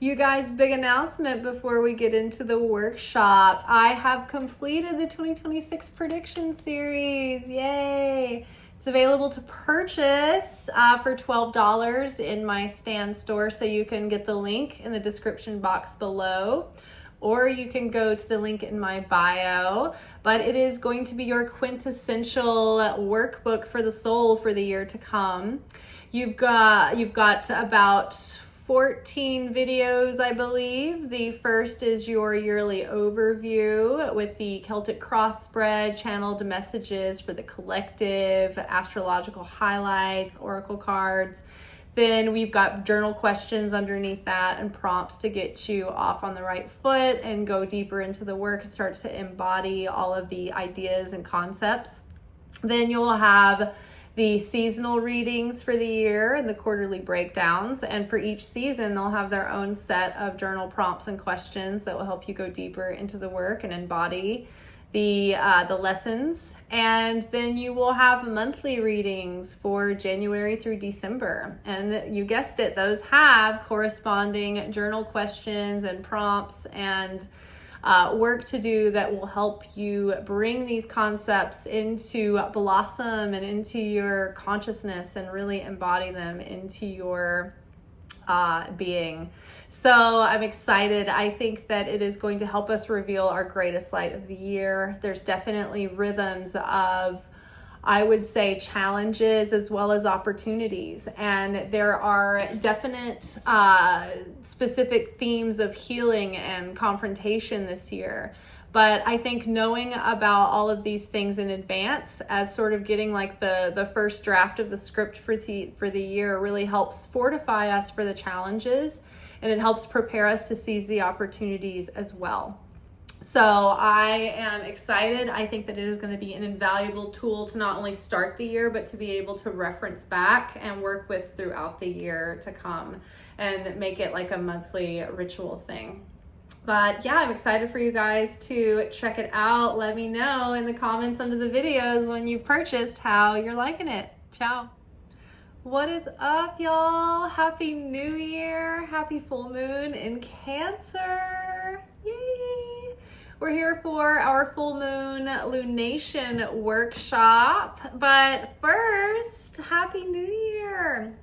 You guys, big announcement before we get into the workshop. I have completed the 2026 prediction series. Yay! It's available to purchase for $12 in my Stan store, so you can get the link in the description box below, or you can go to the link in my bio. But it is going to be your quintessential workbook for the soul for the year to come. You've got about 14 videos, I believe. The first is your yearly overview with the Celtic cross spread, channeled messages for the collective, astrological highlights, oracle cards. Then we've got journal questions underneath that and prompts to get you off on the right foot and go deeper into the work and start to embody all of the ideas and concepts. Then you'll have the seasonal readings for the year and the quarterly breakdowns. And for each season, they'll have their own set of journal prompts and questions that will help you go deeper into the work and embody the lessons. And then you will have monthly readings for January through December. And you guessed it, those have corresponding journal questions and prompts and work to do that will help you bring these concepts into blossom and into your consciousness and really embody them into your being. So I'm excited. I think that it is going to help us reveal our greatest light of the year. There's definitely rhythms of, I would say, challenges as well as opportunities. And there are definite specific themes of healing and confrontation this year. But I think knowing about all of these things in advance as sort of getting like the first draft of the script for the year really helps fortify us for the challenges, and it helps prepare us to seize the opportunities as well. So I am excited. I think that it is going to be an invaluable tool to not only start the year, but to be able to reference back and work with throughout the year to come and make it like a monthly ritual thing. But yeah, I'm excited for you guys to check it out. Let me know in the comments under the videos when you purchased how you're liking it. Ciao. What is up, y'all? Happy New Year. Happy full moon in Cancer. Yay. We're here for our full moon lunation workshop. But first, Happy New Year.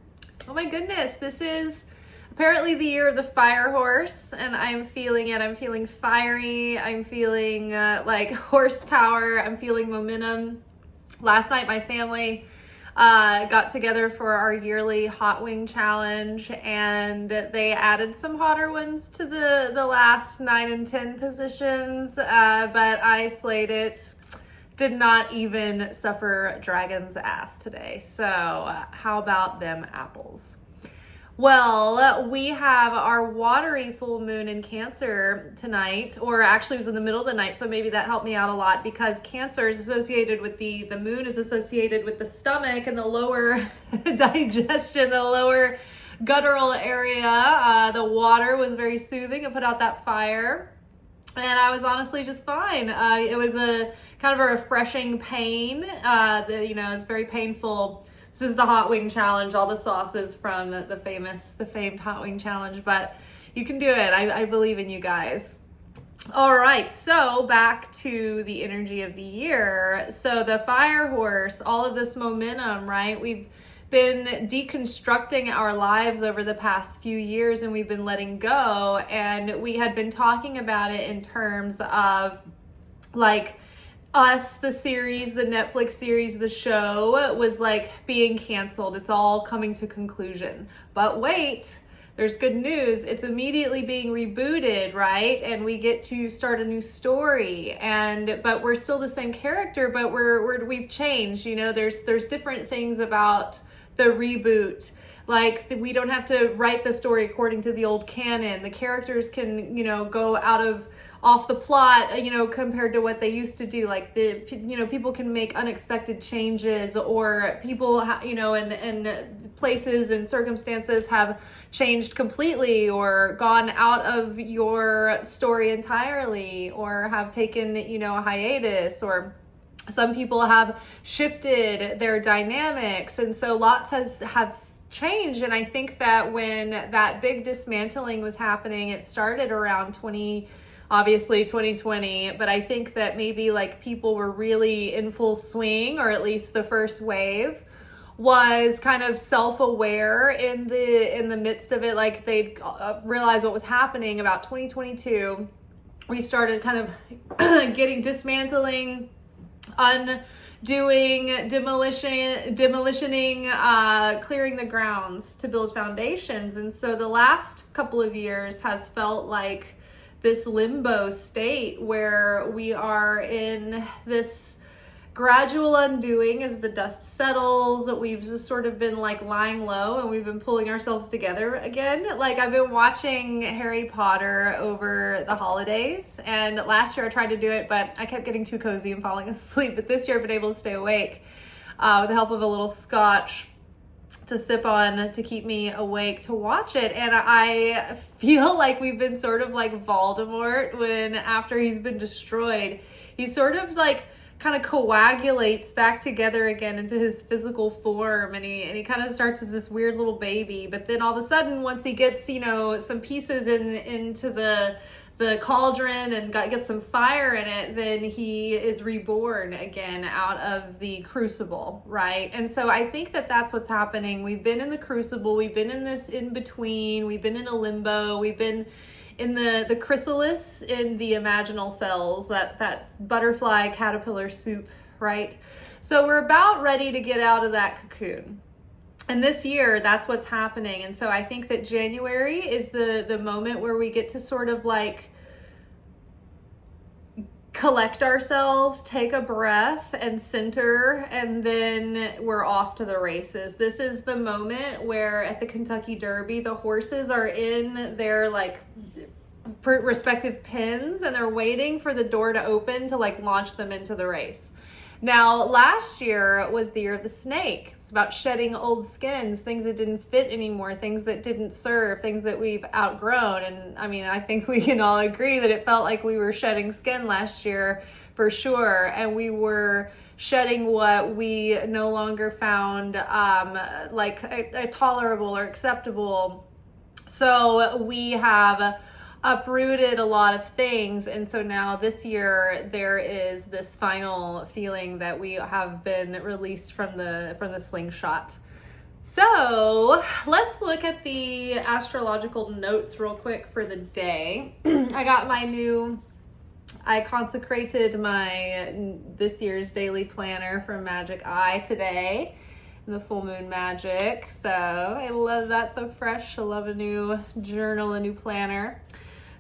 Oh my goodness, this is apparently the year of the fire horse, and I'm feeling it. I'm feeling fiery. I'm feeling like horsepower. I'm feeling momentum. Last night, my family got together for our yearly hot wing challenge, and they added some hotter ones to the last 9 and 10 positions, but I slayed it. Did not even suffer dragon's ass today. So how about them apples? Well, we have our watery full moon in Cancer tonight, or actually it was in the middle of the night, so maybe that helped me out a lot, because Cancer is associated with the moon is associated with the stomach and the lower digestion, the lower guttural area. The water was very soothing and put out that fire, and I was honestly just fine. It was a kind of a refreshing pain. It's very painful. This is the hot wing challenge, all the sauces from the famed hot wing challenge, but you can do it. I believe in you guys. All right, so back to the energy of the year. So the fire horse, all of this momentum, right? We've been deconstructing our lives over the past few years, and we've been letting go. And we had been talking about it in terms of like Us, the series, the Netflix series, the show was like being canceled. It's all coming to conclusion. But wait, there's good news. It's immediately being rebooted, right? And we get to start a new story. But we're still the same character, but we've changed. You know, there's different things about the reboot. Like, we don't have to write the story according to the old canon. The characters can, go off the plot, compared to what they used to do. Like, people can make unexpected changes, or people, and places and circumstances have changed completely, or gone out of your story entirely, or have taken, a hiatus, or some people have shifted their dynamics. And so lots have changed. And I think that when that big dismantling was happening, it started around 2020, but I think that maybe like people were really in full swing, or at least the first wave was kind of self-aware in the midst of it. Like they'd realized what was happening. About 2022, we started kind of getting dismantling, undoing, demolitioning, clearing the grounds to build foundations. And so the last couple of years has felt like this limbo state where we are in this gradual undoing as the dust settles. We've just sort of been like lying low, and we've been pulling ourselves together again. Like I've been watching Harry Potter over the holidays, and last year I tried to do it, but I kept getting too cozy and falling asleep. But this year I've been able to stay awake with the help of a little scotch to sip on to keep me awake to watch it. And I feel like we've been sort of like Voldemort when after he's been destroyed, he's sort of like kind of coagulates back together again into his physical form, and he kind of starts as this weird little baby. But then all of a sudden, once he gets, you know, some pieces into the cauldron and gets some fire in it, then he is reborn again out of the crucible, right? And so I think that that's what's happening. We've been in the crucible, we've been in this in between, we've been in a limbo, we've been in the chrysalis, in the imaginal cells, that butterfly caterpillar soup, right? So we're about ready to get out of that cocoon. And this year, that's what's happening. And so I think that January is the moment where we get to sort of like collect ourselves, take a breath and center, and then we're off to the races. This is the moment where at the Kentucky Derby, the horses are in their like respective pens, and they're waiting for the door to open to like launch them into the race. Now, last year was the year of the snake. It's about shedding old skins, things that didn't fit anymore, things that didn't serve, things that we've outgrown. And I mean, I think we can all agree that it felt like we were shedding skin last year for sure. And we were shedding what we no longer found like a tolerable or acceptable. So we have uprooted a lot of things, and so now this year there is this final feeling that we have been released from the slingshot. So let's look at the astrological notes real quick for the day. I consecrated this year's daily planner from Magick today, the full moon magic. So I love that, so fresh. I love a new journal, a new planner.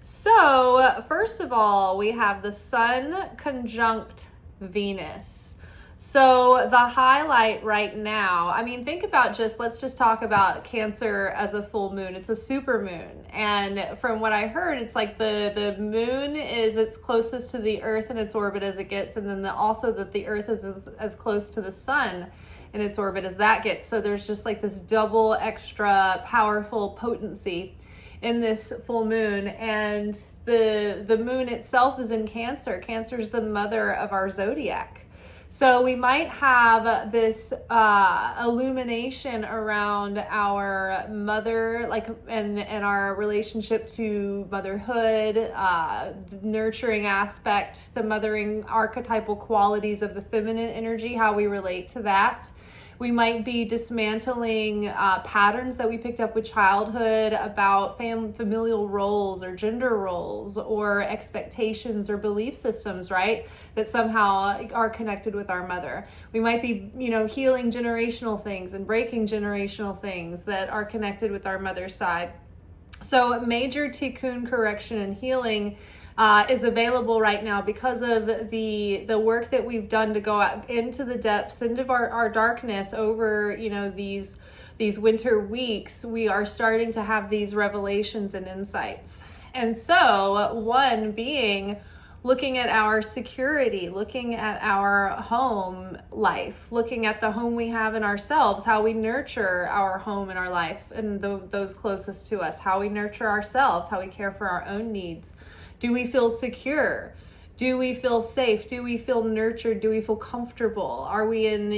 So first of all, we have the Sun conjunct Venus. So the highlight right now, I mean, think about let's just talk about Cancer as a full moon. It's a super moon. And from what I heard, it's like the moon is its closest to the earth in its orbit as it gets. And then also that the earth is as close to the sun in its orbit as that gets. So there's just like this double extra powerful potency in this full moon. And the moon itself is in Cancer. Cancer is the mother of our zodiac. So we might have this illumination around our mother, like, and our relationship to motherhood, the nurturing aspect, the mothering archetypal qualities of the feminine energy, how we relate to that. We might be dismantling patterns that we picked up with childhood about familial roles or gender roles or expectations or belief systems, right? That somehow are connected with our mother. We might be, healing generational things and breaking generational things that are connected with our mother's side. So major tikkun correction and healing is available right now because of the work that we've done to go out into the depths, into our darkness over, these winter weeks. We are starting to have these revelations and insights. And so one being looking at our security, looking at our home life, looking at the home we have in ourselves, how we nurture our home in our life and those closest to us, how we nurture ourselves, how we care for our own needs. Do we feel secure? Do we feel safe? Do we feel nurtured? Do we feel comfortable? Are we in,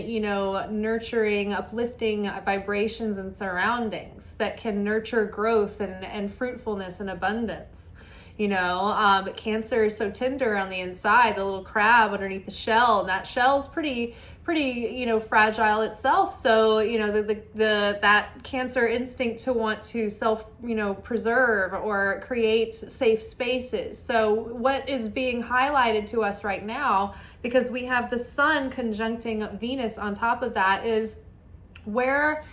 nurturing, uplifting vibrations and surroundings that can nurture growth and fruitfulness and abundance? Cancer is so tender on the inside, the little crab underneath the shell, and that shell's pretty fragile itself. So that cancer instinct to want to self preserve or create safe spaces. So what is being highlighted to us right now, because we have the sun conjuncting Venus on top of that, is where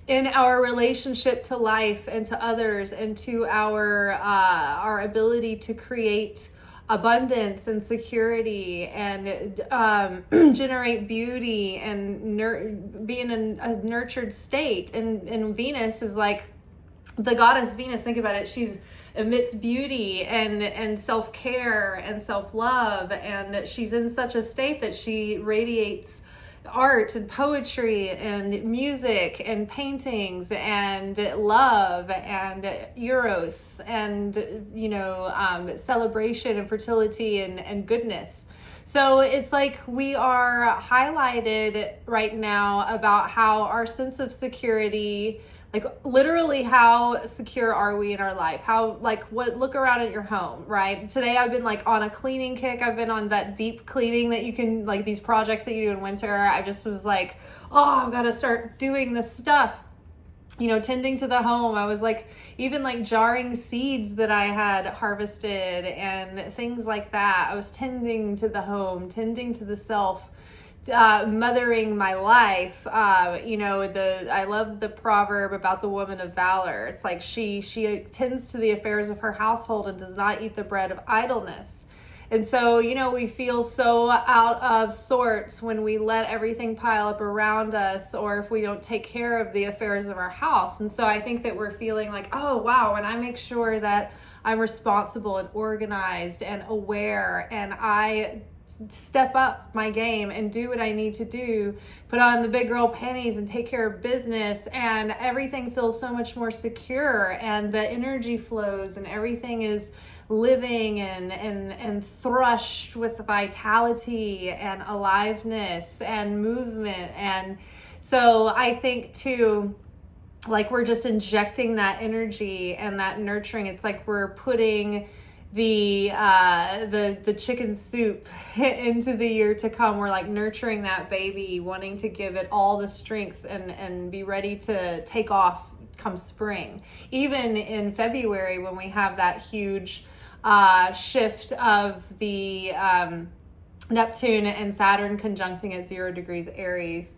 in our relationship to life and to others and to our ability to create abundance and security and generate beauty and be in a nurtured state. And Venus is like the goddess Venus. Think about it. She's emits beauty and self-care and self-love, and she's in such a state that she radiates art and poetry and music and paintings and love and eros and celebration and fertility and goodness. So it's like we are highlighted right now about how our sense of security, like literally how secure are we in our life? Look around at your home, right? Today I've been on a cleaning kick. I've been on that deep cleaning that you can, these projects that you do in winter. I just was like, I've got to start doing this stuff, tending to the home. I was even jarring seeds that I had harvested and things like that. I was tending to the home, tending to the self, mothering my life. I love the proverb about the woman of valor. It's like she tends to the affairs of her household and does not eat the bread of idleness. And so, we feel so out of sorts when we let everything pile up around us, or if we don't take care of the affairs of our house. And so I think that we're feeling like, oh wow, when I make sure that I'm responsible and organized and aware, and I step up my game and do what I need to do, put on the big girl panties and take care of business, and everything feels so much more secure, and the energy flows and everything is living and thrushed with vitality and aliveness and movement. And so I think too, we're just injecting that energy and that nurturing. It's like we're putting the chicken soup into the year to come. We're nurturing that baby, wanting to give it all the strength and be ready to take off come spring. Even in February, when we have that huge shift of the Neptune and Saturn conjuncting at 0 degrees Aries,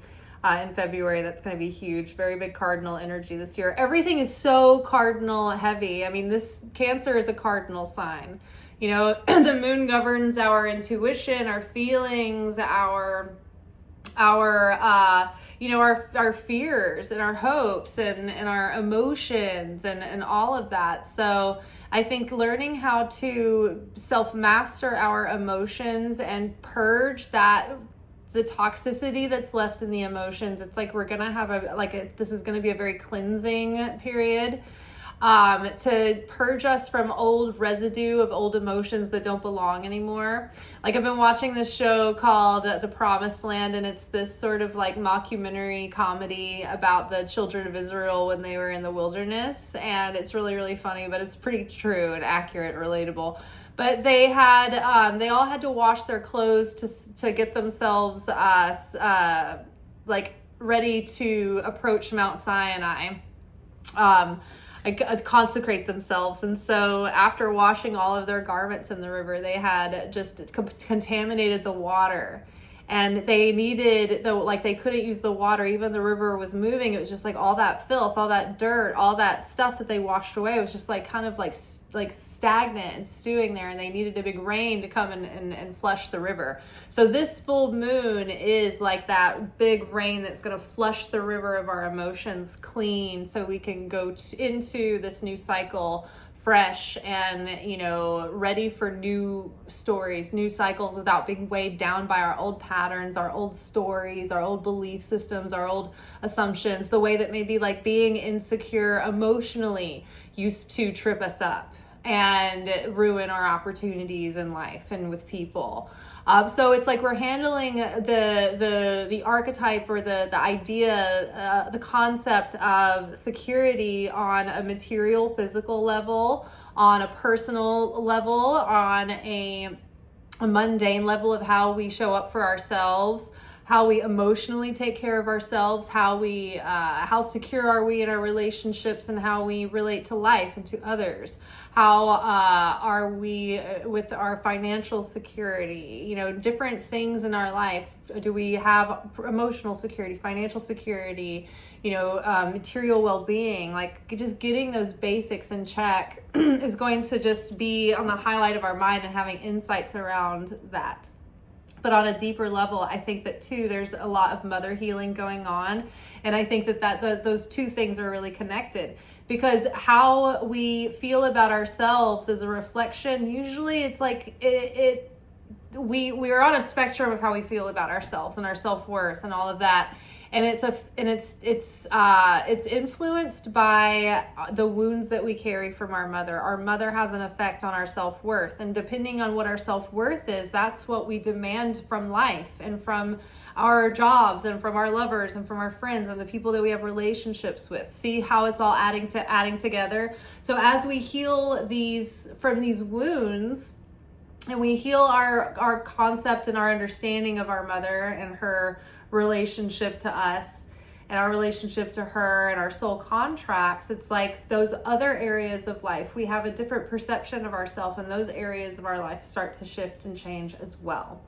in February, that's going to be huge. Very big cardinal energy this year. Everything is so cardinal heavy. I mean, this Cancer is a cardinal sign. The moon governs our intuition, our feelings, our fears and our hopes and our emotions and all of that. So I think learning how to self-master our emotions and purge the toxicity that's left in the emotions. It's like we're gonna have this is gonna be a very cleansing period to purge us from old residue of old emotions that don't belong anymore. I've been watching this show called The Promised Land, and it's this sort of mockumentary comedy about the children of Israel when they were in the wilderness, and it's really, really funny, but it's pretty true and accurate, relatable. But they all had to wash their clothes to get themselves ready to approach Mount Sinai, consecrate themselves. And so after washing all of their garments in the river, they had just contaminated the water. And they needed, they couldn't use the water. Even the river was moving. It was just all that filth, all that dirt, all that stuff that they washed away. It was just kind of stagnant and stewing there, and they needed a big rain to come and flush the river. So this full moon is like that big rain that's going to flush the river of our emotions clean, so we can go into this new cycle fresh and ready for new stories, new cycles, without being weighed down by our old patterns, our old stories, our old belief systems, our old assumptions, the way that maybe being insecure emotionally used to trip us up. and ruin our opportunities in life and with people. So it's like we're handling the archetype or the idea, the concept of security on a material, physical level, on a personal level, on a mundane level of how we show up for ourselves, how we emotionally take care of ourselves, how secure are we in our relationships, and how we relate to life and to others. How are we with our financial security? Different things in our life. Do we have emotional security, financial security, material well-being? Like, just getting those basics in check is going to just be on the highlight of our mind and having insights around that. But on a deeper level, I think that too, there's a lot of mother healing going on. And I think that those two things are really connected, because how we feel about ourselves is a reflection. Usually it's like we're on a spectrum of how we feel about ourselves and our self-worth and all of that. And it's influenced by the wounds that we carry from our mother. Our mother has an effect on our self-worth, and depending on what our self-worth is, that's what we demand from life and from our jobs and from our lovers and from our friends and the people that we have relationships with. See how it's all adding together. So as we heal from these wounds, and we heal our concept and our understanding of our mother and her relationship to us and our relationship to her and our soul contracts, it's like those other areas of life, we have a different perception of ourselves, and those areas of our life start to shift and change as well.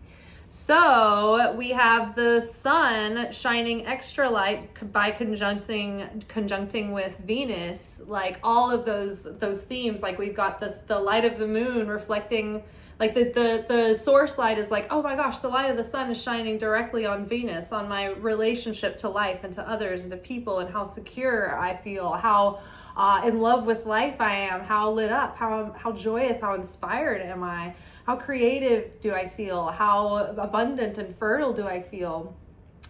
So we have the sun shining extra light by conjuncting with Venus, like all of those themes. Like we've got the light of the moon reflecting, like the source light is like, oh my gosh, the light of the sun is shining directly on Venus, on my relationship to life and to others and to people, and how secure I feel, how in love with life I am, how lit up, how joyous, how inspired am I, how creative do I feel, how abundant and fertile do I feel,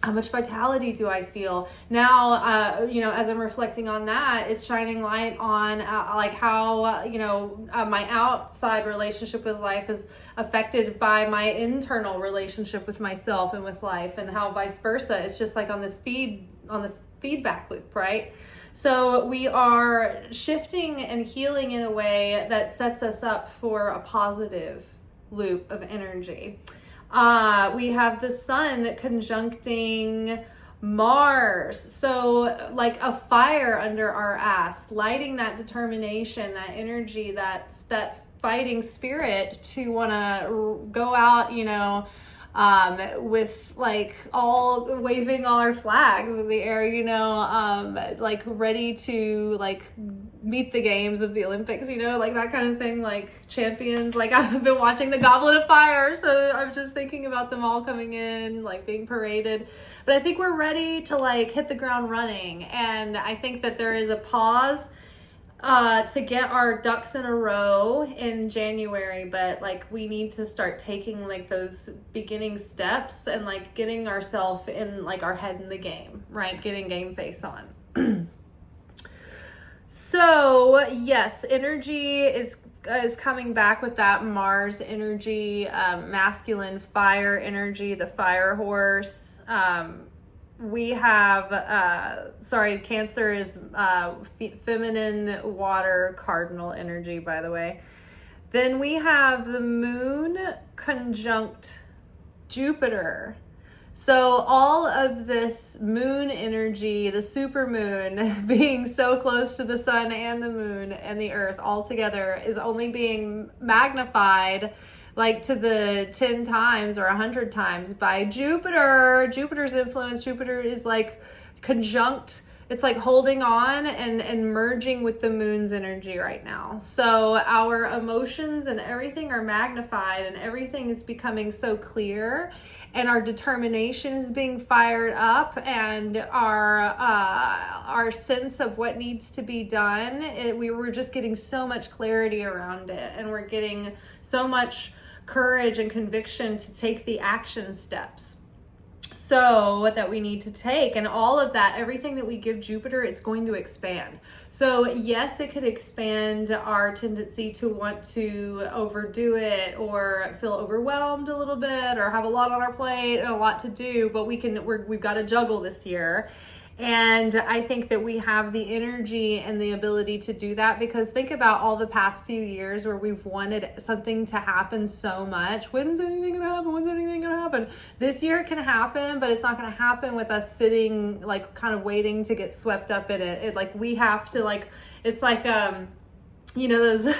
how much vitality do I feel? Now, as I'm reflecting on that, it's shining light on like how, my outside relationship with life is affected by my internal relationship with myself and with life, and how vice versa. It's just like on this feedback loop, right? So we are shifting and healing in a way that sets us up for a positive loop of energy. We have the sun conjuncting Mars. So like a fire under our ass, lighting that determination, that energy, that fighting spirit to want to go out, with like waving all our flags in the air, like ready to like meet the games of the Olympics, like that kind of thing, like champions. Like I've been watching the Goblet of Fire, so I'm just thinking about them all coming in, like being paraded. But I think we're ready to like hit the ground running, and I think that there is a pause to get our ducks in a row in January, but like we need to start taking like those beginning steps and like getting ourselves in like our head in the game, right? Getting game face on. So yes, energy is coming back with that Mars energy, masculine fire energy, the fire horse. We have, Cancer is feminine water cardinal energy, by the way. Then we have the moon conjunct Jupiter. So all of this moon energy, the super moon being so close to the sun and the moon and the earth all together, is only being magnified like to the 10 times or 100 times by Jupiter. Jupiter's influence. Jupiter is like conjunct. It's like holding on and merging with the moon's energy right now. So our emotions and everything are magnified, and everything is becoming so clear, and our determination is being fired up, and our sense of what needs to be done. We were just getting so much clarity around it, and we're getting so much courage and conviction to take the action steps. so that we need to take, and all of that, everything that we give Jupiter, it's going to expand. So yes, it could expand our tendency to want to overdo it or feel overwhelmed a little bit or have a lot on our plate and a lot to do, but we've got to juggle this year. And I think that we have the energy and the ability to do that, because think about all the past few years where we've wanted something to happen so much. When's anything gonna happen? When's anything gonna happen? This year it can happen, but it's not gonna happen with us sitting like kind of waiting to get swept up in it. We have to it's like you know those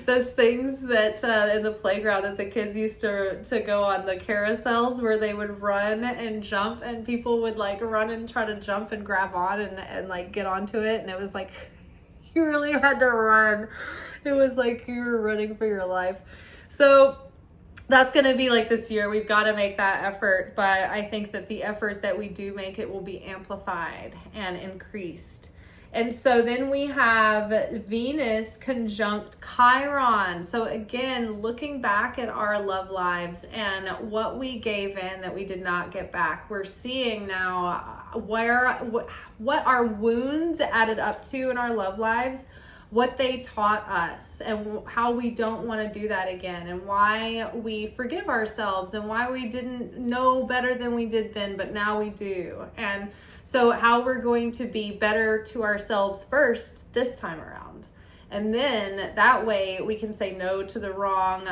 those things that in the playground that the kids used to go on, the carousels where they would run and jump, and people would like run and try to jump and grab on and like get onto it, and it was like you really had to run. It was like you were running for your life. So that's going to be like this year. We've got to make that effort, but I think that the effort that we do make, it will be amplified and increased. And so then we have Venus conjunct Chiron. So again, looking back at our love lives and what we gave in that we did not get back, we're seeing now what our wounds added up to in our love lives, what they taught us, and how we don't want to do that again, and why we forgive ourselves, and why we didn't know better than we did then, but now we do. And so how we're going to be better to ourselves first this time around. And then that way we can say no to the wrong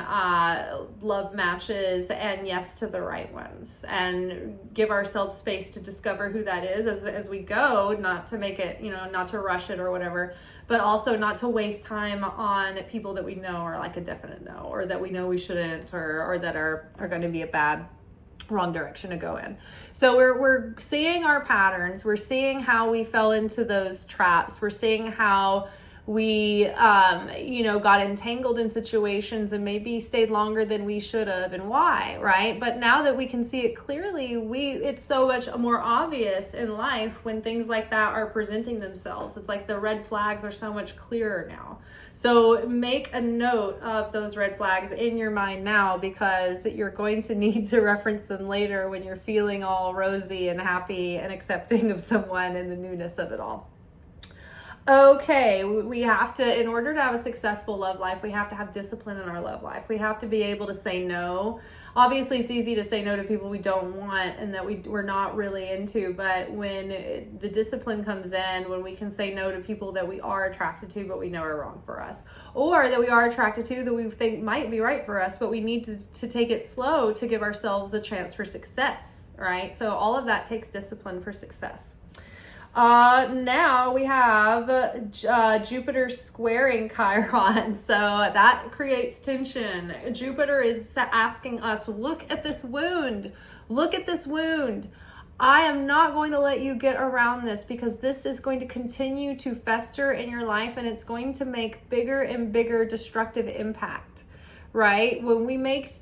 love matches and yes to the right ones, and give ourselves space to discover who that is as we go, not to make it, not to rush it or whatever, but also not to waste time on people that we know are like a definite no, or that we know we shouldn't, or that are going to be a wrong direction to go in. So we're seeing our patterns. We're seeing how we fell into those traps. We're seeing how we got entangled in situations and maybe stayed longer than we should have, and why, right? But now that we can see it clearly, it's so much more obvious in life when things like that are presenting themselves. It's like the red flags are so much clearer now. So make a note of those red flags in your mind now, because you're going to need to reference them later when you're feeling all rosy and happy and accepting of someone and the newness of it all. Okay, we have to, in order to have a successful love life, we have to have discipline in our love life. We have to be able to say no. Obviously, it's easy to say no to people we don't want and that we're not really into, but when the discipline comes in, when we can say no to people that we are attracted to but we know are wrong for us, or that we are attracted to that we think might be right for us, but we need to take it slow to give ourselves a chance for success, right? So all of that takes discipline for success. Now we have Jupiter squaring Chiron, so that creates tension. Jupiter is asking us, look at this wound. I am not going to let you get around this, because this is going to continue to fester in your life, and it's going to make bigger and bigger destructive impact, right? When we make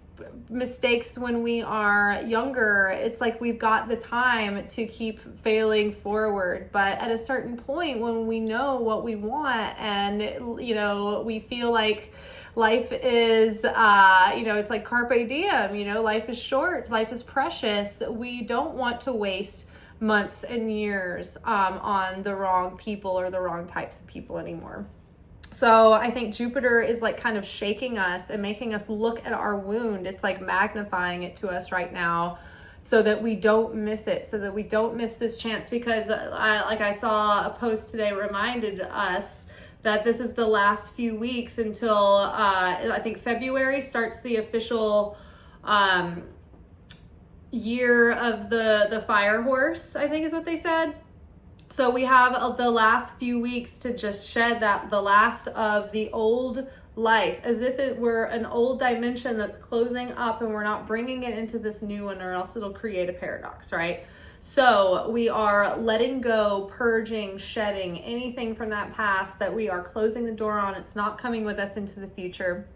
mistakes when we are younger, it's like we've got the time to keep failing forward, but at a certain point when we know what we want and we feel like life is it's like carpe diem, life is short, life is precious, we don't want to waste months and years on the wrong people or the wrong types of people anymore. So I think Jupiter is like kind of shaking us and making us look at our wound. It's like magnifying it to us right now so that we don't miss it, so that we don't miss this chance. Because I saw a post today reminded us that this is the last few weeks until I think February starts the official year of the fire horse, I think is what they said. So we have the last few weeks to just shed the last of the old life, as if it were an old dimension that's closing up and we're not bringing it into this new one, or else it'll create a paradox, right? So we are letting go, purging, shedding anything from that past that we are closing the door on. It's not coming with us into the future.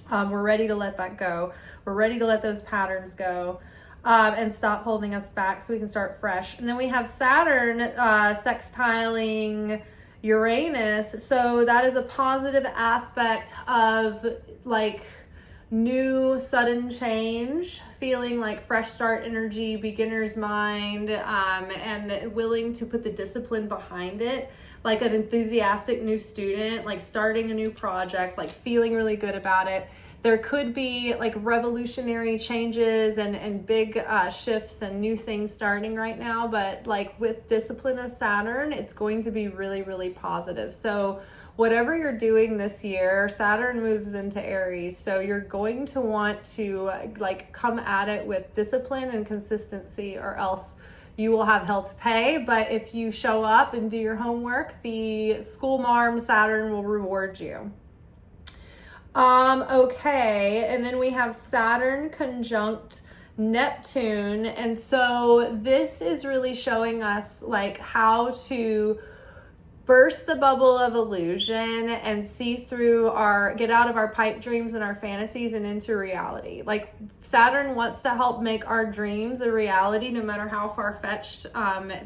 We're ready to let that go. We're ready to let those patterns go. And stop holding us back so we can start fresh. And then we have Saturn sextiling Uranus. So that is a positive aspect of like new sudden change, feeling like fresh start energy, beginner's mind, and willing to put the discipline behind it, like an enthusiastic new student, like starting a new project, like feeling really good about it. There could be like revolutionary changes and big shifts and new things starting right now, but like with discipline of Saturn, it's going to be really, really positive. So whatever you're doing this year, Saturn moves into Aries. So you're going to want to like come at it with discipline and consistency, or else you will have hell to pay. But if you show up and do your homework, the school marm Saturn will reward you. Okay, and then we have Saturn conjunct Neptune, and so this is really showing us like how to burst the bubble of illusion and see through get out of our pipe dreams and our fantasies and into reality. Like Saturn wants to help make our dreams a reality, no matter how far-fetched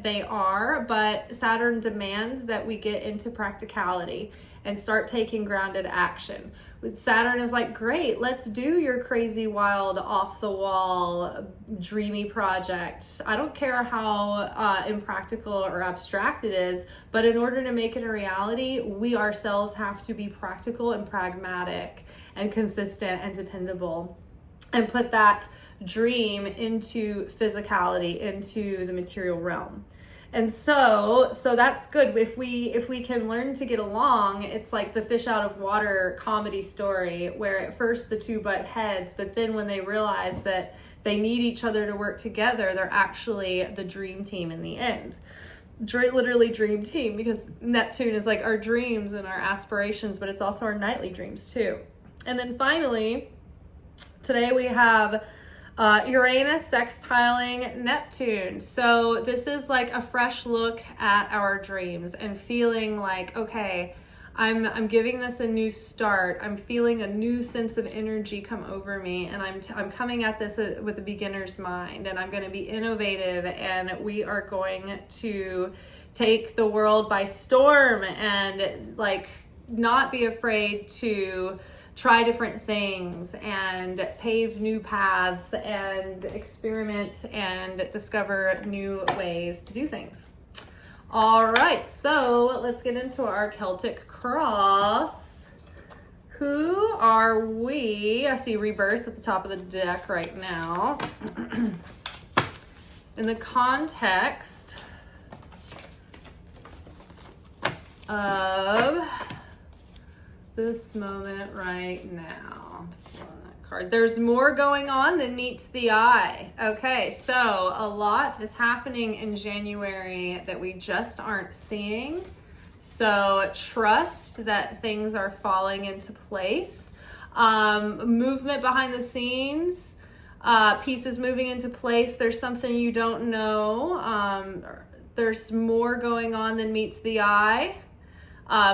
they are, but Saturn demands that we get into practicality and start taking grounded action. Saturn is like, great, let's do your crazy, wild, off the wall, dreamy project. I don't care how impractical or abstract it is, but in order to make it a reality, we ourselves have to be practical and pragmatic and consistent and dependable, and put that dream into physicality, into the material realm. And so that's good. If we can learn to get along, it's like the fish out of water comedy story, where at first the two butt heads, but then when they realize that they need each other to work together, they're actually the dream team in the end. Literally dream team, because Neptune is like our dreams and our aspirations, but it's also our nightly dreams too. And then finally, today we have Uranus sextiling Neptune. So this is like a fresh look at our dreams and feeling like, okay, I'm giving this a new start. I'm feeling a new sense of energy come over me, and I'm coming at this with a beginner's mind, and I'm going to be innovative, and we are going to take the world by storm and like not be afraid to try different things and pave new paths and experiment and discover new ways to do things. All right, so let's get into our Celtic cross. Who are we? I see Rebirth at the top of the deck right now. In the context of this moment right now. Card. There's more going on than meets the eye. Okay, so a lot is happening in January that we just aren't seeing. So trust that things are falling into place. Movement behind the scenes, pieces moving into place. There's something you don't know. There's more going on than meets the eye.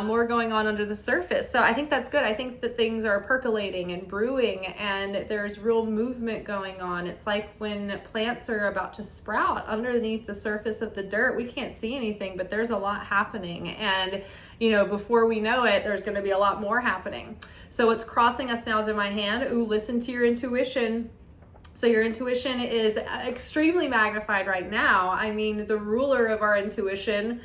More going on under the surface. So I think that's good. I think that things are percolating and brewing, and there's real movement going on. It's like when plants are about to sprout underneath the surface of the dirt. We can't see anything, but there's a lot happening. And, you know, before we know it, there's going to be a lot more happening. So what's crossing us now is in my hand. Ooh, listen to your intuition. So your intuition is extremely magnified right now. I mean, the ruler of our intuition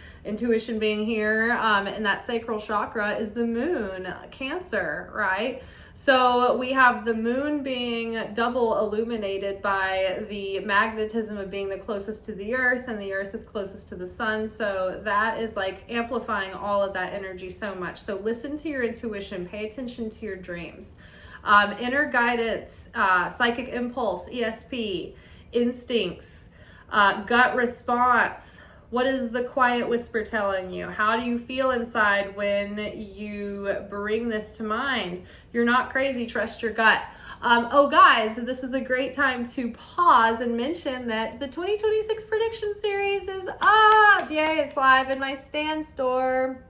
being here, and that sacral chakra is the moon, Cancer, right? So we have the moon being double illuminated by the magnetism of being the closest to the earth, and the earth is closest to the sun. So that is like amplifying all of that energy so much. So listen to your intuition, pay attention to your dreams. Inner guidance, psychic impulse, ESP, instincts, gut response. What is the quiet whisper telling you? How do you feel inside when you bring this to mind? You're not crazy, trust your gut. Oh guys, this is a great time to pause and mention that the 2026 prediction series is up. Yay, it's live in my Stan store.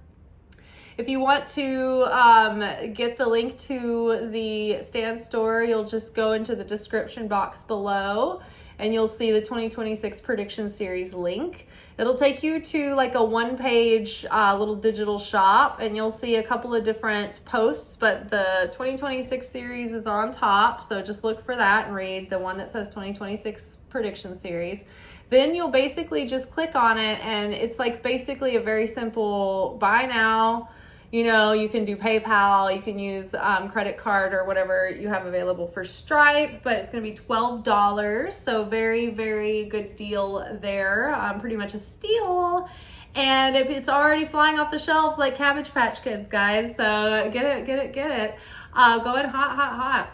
If you want to get the link to the Stan store, you'll just go into the description box below and you'll see the 2026 prediction series link. It'll take you to like a one-page little digital shop, and you'll see a couple of different posts, but the 2026 series is on top, so just look for that and read the one that says 2026 prediction series. Then you'll basically just click on it, and it's like basically a very simple buy now. You know, you can do PayPal, you can use credit card or whatever you have available for Stripe, but it's going to be $12. So very, very good deal there. Pretty much a steal. And it's already flying off the shelves like Cabbage Patch Kids, guys. So get it. Going hot.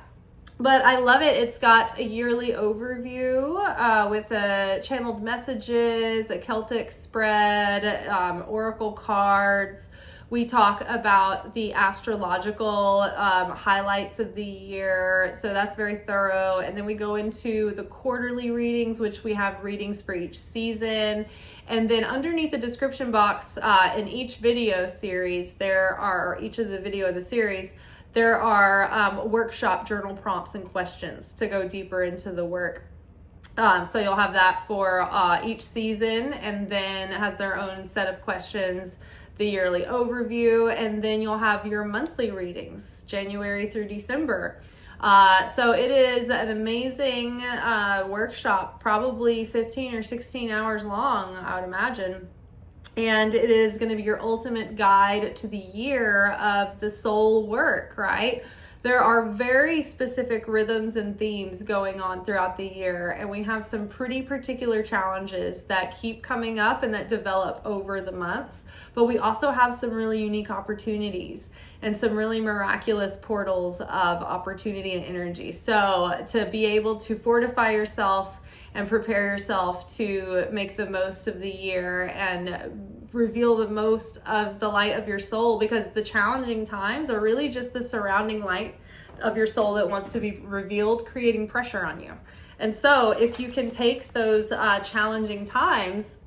But I love it. It's got a yearly overview with channeled messages, a Celtic spread, oracle cards. We talk about the astrological highlights of the year. So that's very thorough. And then we go into the quarterly readings, which we have readings for each season. And then underneath the description box in each video series, each of the video of the series, there are workshop journal prompts and questions to go deeper into the work. So you'll have that for each season, and then it has their own set of questions, the yearly overview, and then you'll have your monthly readings, January through December. So it is an amazing workshop, probably 15 or 16 hours long, I would imagine. And it is going to be your ultimate guide to the year of the soul work, right? There are very specific rhythms and themes going on throughout the year, and we have some pretty particular challenges that keep coming up and that develop over the months. But we also have some really unique opportunities and some really miraculous portals of opportunity and energy. So to be able to fortify yourself and prepare yourself to make the most of the year and reveal the most of the light of your soul, because the challenging times are really just the surrounding light of your soul that wants to be revealed, creating pressure on you. And so if you can take those challenging times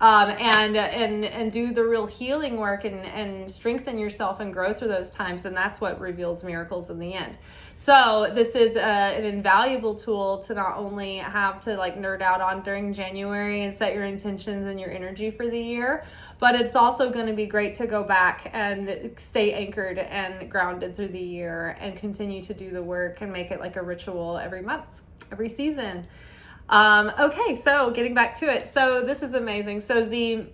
and do the real healing work and strengthen yourself and grow through those times, and that's what reveals miracles in the end. So this is an invaluable tool to not only have to like nerd out on during January and set your intentions and your energy for the year, but it's also going to be great to go back and stay anchored and grounded through the year and continue to do the work and make it like a ritual every month, every season. Okay, so getting back to it. So this is amazing. So the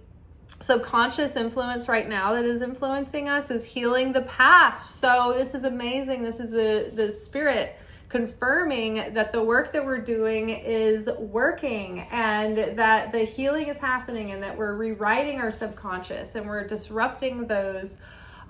subconscious influence right now that is influencing us is healing the past. So this is amazing. This is the spirit confirming that the work that we're doing is working, and that the healing is happening, and that we're rewriting our subconscious, and we're disrupting those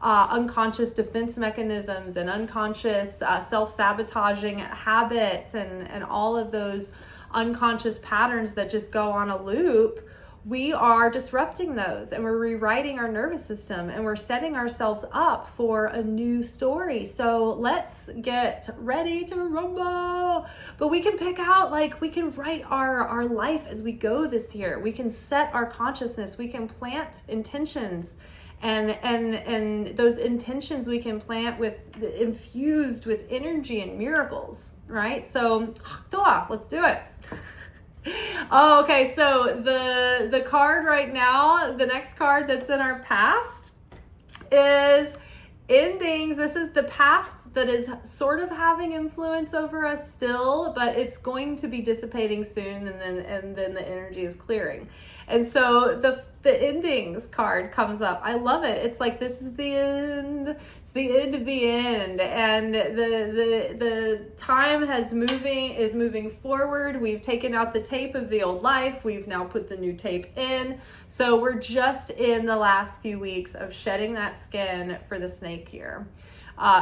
unconscious defense mechanisms and unconscious self-sabotaging habits and all of those unconscious patterns that just go on a loop. We are disrupting those, and we're rewriting our nervous system, and we're setting ourselves up for a new story. So let's get ready to rumble. But we can pick out, like, we can write our life as we go this year. We can set our consciousness. We can plant intentions, and those intentions we can plant infused with energy and miracles, right? So let's do it. Oh, okay, so the card right now, the next card that's in our past is endings. This is the past that is sort of having influence over us still, but it's going to be dissipating soon, and then the energy is clearing. And so the endings card comes up. I love it. It's like, this is the end. It's the end of the end, and the time is moving forward. We've taken out the tape of the old life. We've now put the new tape in. So we're just in the last few weeks of shedding that skin for the snake year.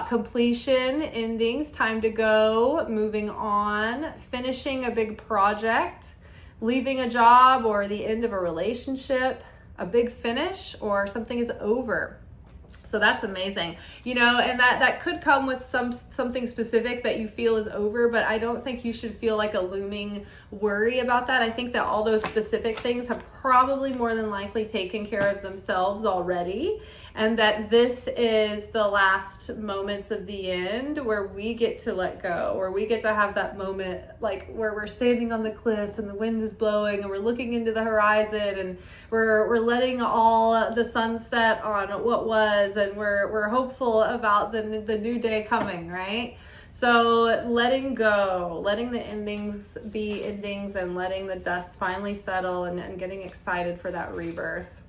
Completion, endings, time to go, moving on, finishing a big project, leaving a job or the end of a relationship, a big finish, or something is over. So that's amazing, and that could come with something specific that you feel is over, but I don't think you should feel like a looming worry about that. I think that all those specific things have probably more than likely taken care of themselves already. and that this is the last moments of the end where we get to let go, where we get to have that moment like where we're standing on the cliff and the wind is blowing and we're looking into the horizon and we're letting all the sunset on what was, and we're hopeful about the new day coming, right? So letting go, letting the endings be endings, and letting the dust finally settle, and getting excited for that rebirth.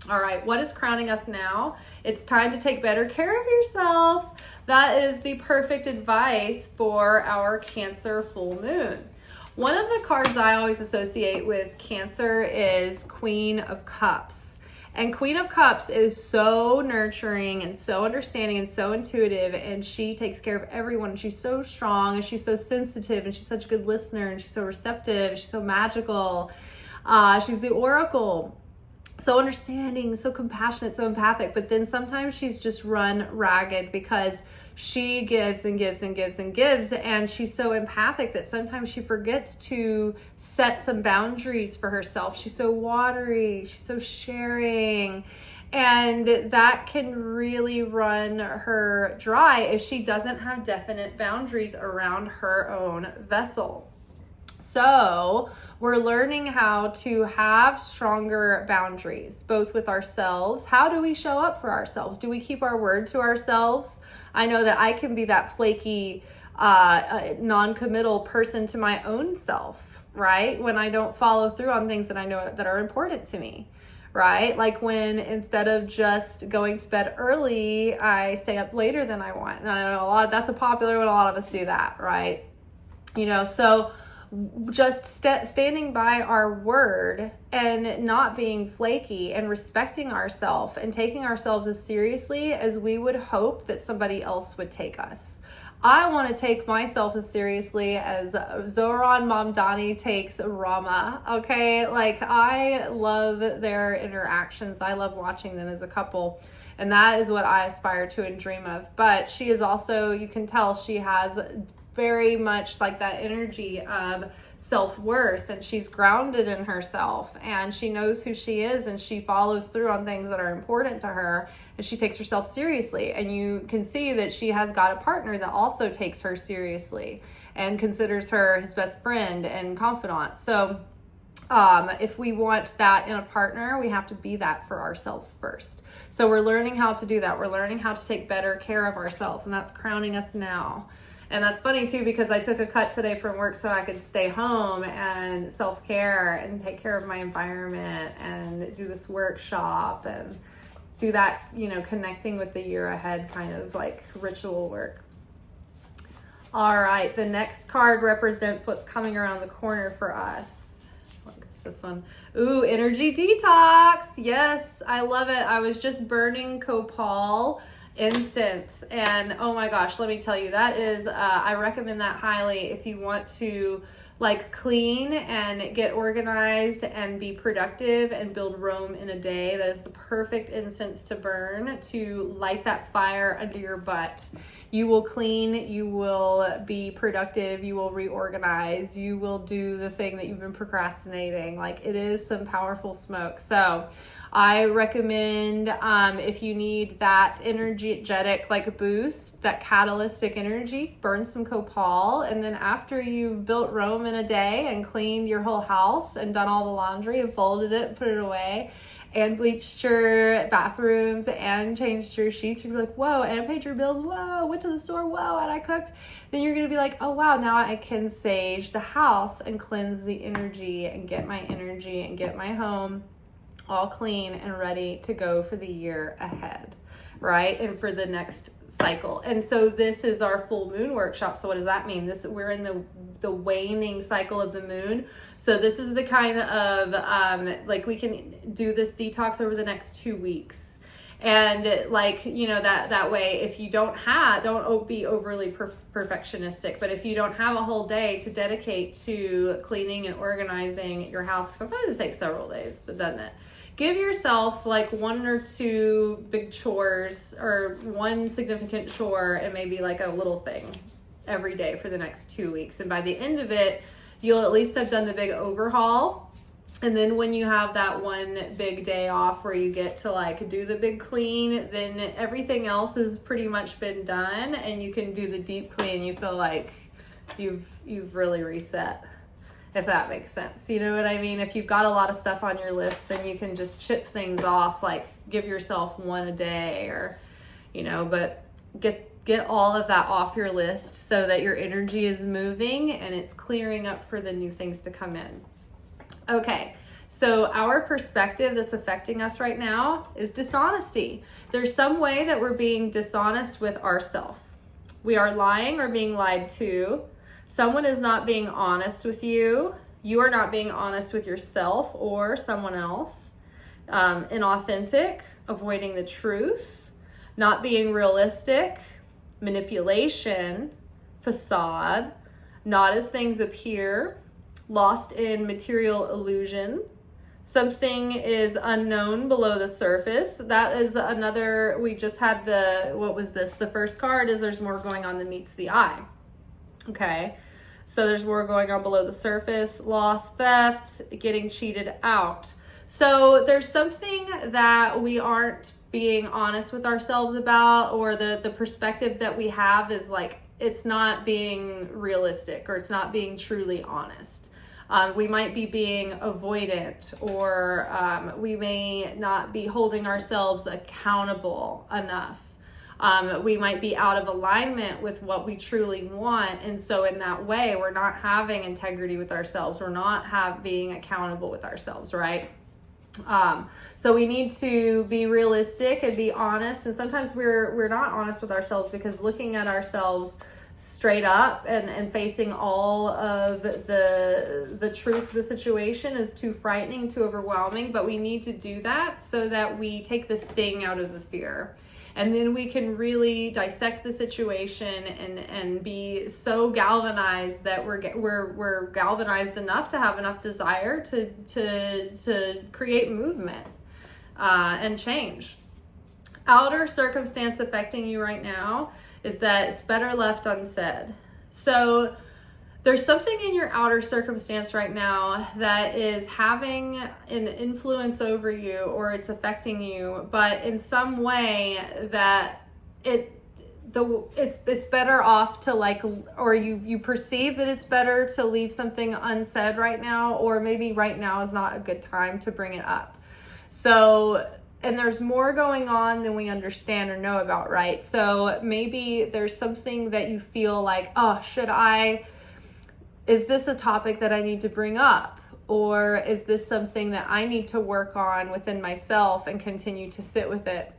All right, what is crowning us now? It's time to take better care of yourself. That is the perfect advice for our Cancer full moon. One of the cards I always associate with Cancer is Queen of Cups. And Queen of Cups is so nurturing and so understanding and so intuitive, and she takes care of everyone. And she's so strong, and she's so sensitive, and she's such a good listener, and she's so receptive, and she's so magical. She's the oracle. So understanding, so compassionate, so empathic, but then sometimes she's just run ragged because she gives and gives and gives and gives, and she's so empathic that sometimes she forgets to set some boundaries for herself. She's so watery, she's so sharing, and that can really run her dry if she doesn't have definite boundaries around her own vessel. So we're learning how to have stronger boundaries, both with ourselves. How do we show up for ourselves? Do we keep our word to ourselves? I know that I can be that flaky, non-committal person to my own self, right? When I don't follow through on things that I know that are important to me, right? Like when instead of just going to bed early, I stay up later than I want. And I know that's a popular one. A lot of us do that, right? So just standing by our word and not being flaky and respecting ourselves and taking ourselves as seriously as we would hope that somebody else would take us. I want to take myself as seriously as Zohran Mamdani takes Rama, okay? Like, I love their interactions. I love watching them as a couple, and that is what I aspire to and dream of. But she is also, you can tell she has very much like that energy of self-worth, and she's grounded in herself, and she knows who she is, and she follows through on things that are important to her, and she takes herself seriously. And you can see that she has got a partner that also takes her seriously and considers her his best friend and confidant. So if we want that in a partner, we have to be that for ourselves first. So we're learning how to do that. We're learning how to take better care of ourselves, and that's crowning us now. And that's funny too, because I took a cut today from work so I could stay home and self-care and take care of my environment and do this workshop and do that, connecting with the year ahead kind of like ritual work. All right, the next card represents what's coming around the corner for us. What's this one? Ooh, energy detox. Yes, I love it. I was just burning copal incense, and oh my gosh, let me tell you, that is I recommend that highly if you want to like clean and get organized and be productive and build Rome in a day. That is the perfect incense to burn, to light that fire under your butt. You will clean, you will be productive, you will reorganize, you will do the thing that you've been procrastinating. Like, it is some powerful smoke. So I recommend if you need that energetic like boost, that catalytic energy, burn some copal, and then after you've built Rome in a day and cleaned your whole house and done all the laundry and folded it and put it away and bleached your bathrooms and changed your sheets, you're like, whoa, and paid your bills, whoa, went to the store, whoa, and I cooked, then you're gonna be like, oh wow, now I can sage the house and cleanse the energy and get my energy and get my home all clean and ready to go for the year ahead, right? And for the next cycle. And so this is our full moon workshop. So what does that mean? We're in the waning cycle of the moon. So this is the kind of like we can do this detox over the next 2 weeks. And like, that way, if you don't be overly perfectionistic, but if you don't have a whole day to dedicate to cleaning and organizing your house, sometimes it takes several days, doesn't it? Give yourself like 1 or 2 big chores, or 1 significant chore, and maybe like a little thing every day for the next 2 weeks. And by the end of it, you'll at least have done the big overhaul And then when you have that one big day off where you get to like do the big clean, then everything else has pretty much been done, and you can do the deep clean. You feel like you've really reset, if that makes sense. You know what I mean? If you've got a lot of stuff on your list, then you can just chip things off, like give yourself one a day, or, you know, but get all of that off your list so that your energy is moving and it's clearing up for the new things to come in. Okay, so our perspective that's affecting us right now is dishonesty. There's some way that we're being dishonest with ourselves. We are lying or being lied to. Someone is not being honest with you. You are not being honest with yourself or someone else. Inauthentic, avoiding the truth, not being realistic, manipulation, facade, not as things appear, lost in material illusion. Something is unknown below the surface. That is another, we just had what was this? The first card is there's more going on than meets the eye. Okay, so there's more going on below the surface, loss, theft, getting cheated out. So there's something that we aren't being honest with ourselves about, or the perspective that we have is like, it's not being realistic, or it's not being truly honest. We might be being avoidant, or we may not be holding ourselves accountable enough. We might be out of alignment with what we truly want. And so in that way, we're not having integrity with ourselves. We're not being accountable with ourselves, right? So we need to be realistic and be honest. And sometimes we're not honest with ourselves because looking at ourselves straight up and facing all of the truth of the situation is too frightening, too overwhelming. But we need to do that so that we take the sting out of the fear. And then we can really dissect the situation and be so galvanized that we're galvanized enough to have enough desire to create movement and change. Outer circumstance affecting you right now is that it's better left unsaid. So there's something in your outer circumstance right now that is having an influence over you, or it's affecting you, but in some way that it's better off to like, or you perceive that it's better to leave something unsaid right now, or maybe right now is not a good time to bring it up. So, and there's more going on than we understand or know about, right? So maybe there's something that you feel like, oh, is this a topic that I need to bring up? Or is this something that I need to work on within myself and continue to sit with it?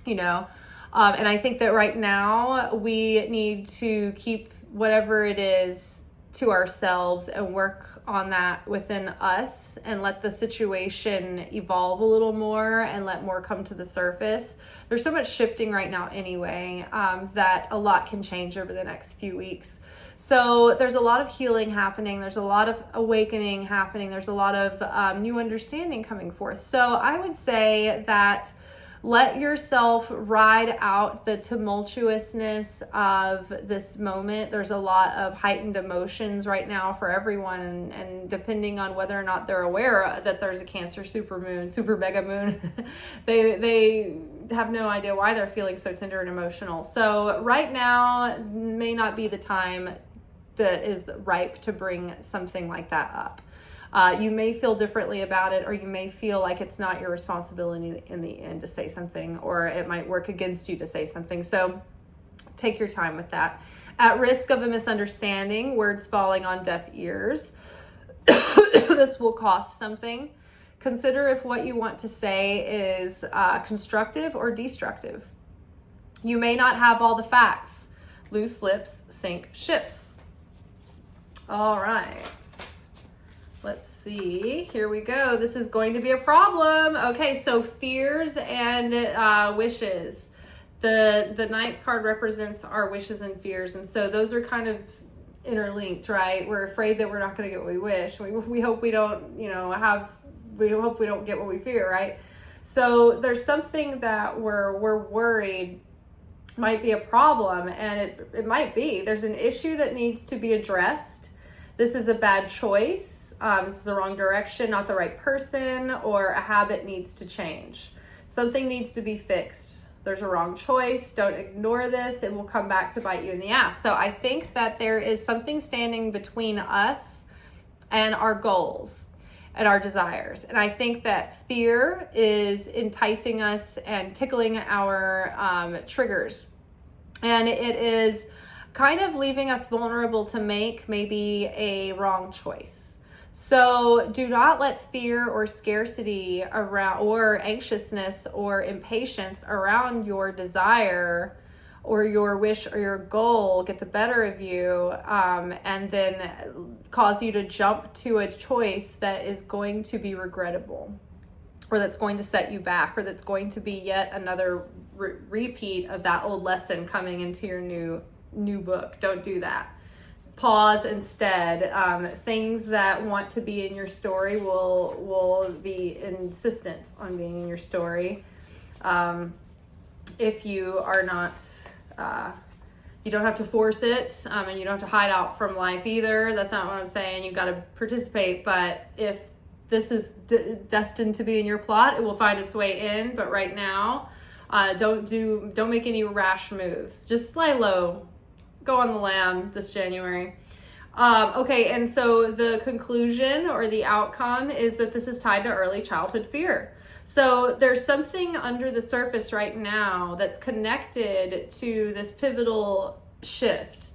You know? And I think that right now we need to keep whatever it is to ourselves and work on that within us and let the situation evolve a little more and let more come to the surface. There's so much shifting right now anyway, that a lot can change over the next few weeks. So there's a lot of healing happening. There's a lot of awakening happening. There's a lot of new understanding coming forth. So I would say that let yourself ride out the tumultuousness of this moment. There's a lot of heightened emotions right now for everyone, and depending on whether or not they're aware that there's a Cancer super mega moon, they have no idea why they're feeling so tender and emotional. So right now may not be the time that is ripe to bring something like that up. You may feel differently about it, or you may feel like it's not your responsibility in the end to say something, or it might work against you to say something. So take your time with that. At risk of a misunderstanding, words falling on deaf ears. This will cost something. Consider if what you want to say is constructive or destructive. You may not have all the facts. Loose lips sink ships. All right. Let's see. Here we go. This is going to be a problem. Okay, so fears and wishes. The ninth card represents our wishes and fears, and so those are kind of interlinked, right? We're afraid that we're not going to get what we wish. We hope we don't, we hope we don't get what we fear, right? So there's something that we're worried might be a problem, and it might be. There's an issue that needs to be addressed. This is a bad choice. this is the wrong direction, not the right person, or a habit needs to change. Something needs to be fixed. There's a wrong choice. Don't ignore this. It will come back to bite you in the ass. So I think that there is something standing between us and our goals and our desires. And I think that fear is enticing us and tickling our triggers. And it is kind of leaving us vulnerable to make maybe a wrong choice. So do not let fear or scarcity around, or anxiousness or impatience around your desire or your wish or your goal get the better of you, and then cause you to jump to a choice that is going to be regrettable, or that's going to set you back, or that's going to be yet another repeat of that old lesson coming into your new book. Don't do that. Pause instead. Things that want to be in your story will be insistent on being in your story. If you are not, you don't have to force it, and you don't have to hide out from life either. That's not what I'm saying. You've got to participate, but if this is destined to be in your plot, it will find its way in. But right now, don't make any rash moves. Just lie low. Go on the lam this January. Okay, and so the conclusion or the outcome is that this is tied to early childhood fear. So there's something under the surface right now that's connected to this pivotal shift.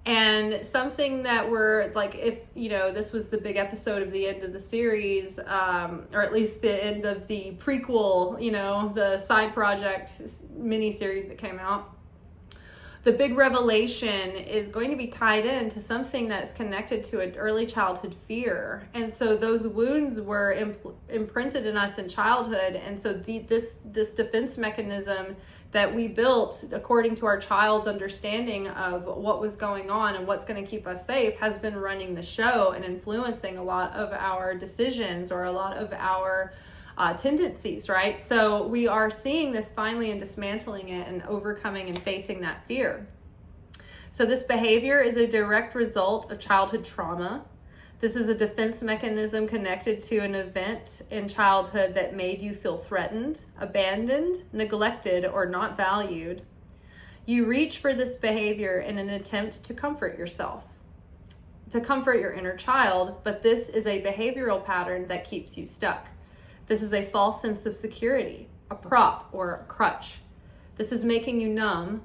And something that we're like, if, this was the big episode of the end of the series, or at least the end of the prequel, the side project mini series that came out. The big revelation is going to be tied into something that's connected to an early childhood fear. And so those wounds were imprinted in us in childhood. And so this defense mechanism that we built according to our child's understanding of what was going on and what's going to keep us safe has been running the show and influencing a lot of our decisions or a lot of our tendencies, right? So we are seeing this finally and dismantling it and overcoming and facing that fear. So this behavior is a direct result of childhood trauma. This is a defense mechanism connected to an event in childhood that made you feel threatened, abandoned, neglected, or not valued. You reach for this behavior in an attempt to comfort yourself, to comfort your inner child, but this is a behavioral pattern that keeps you stuck. This is a false sense of security, a prop or a crutch. This is making you numb,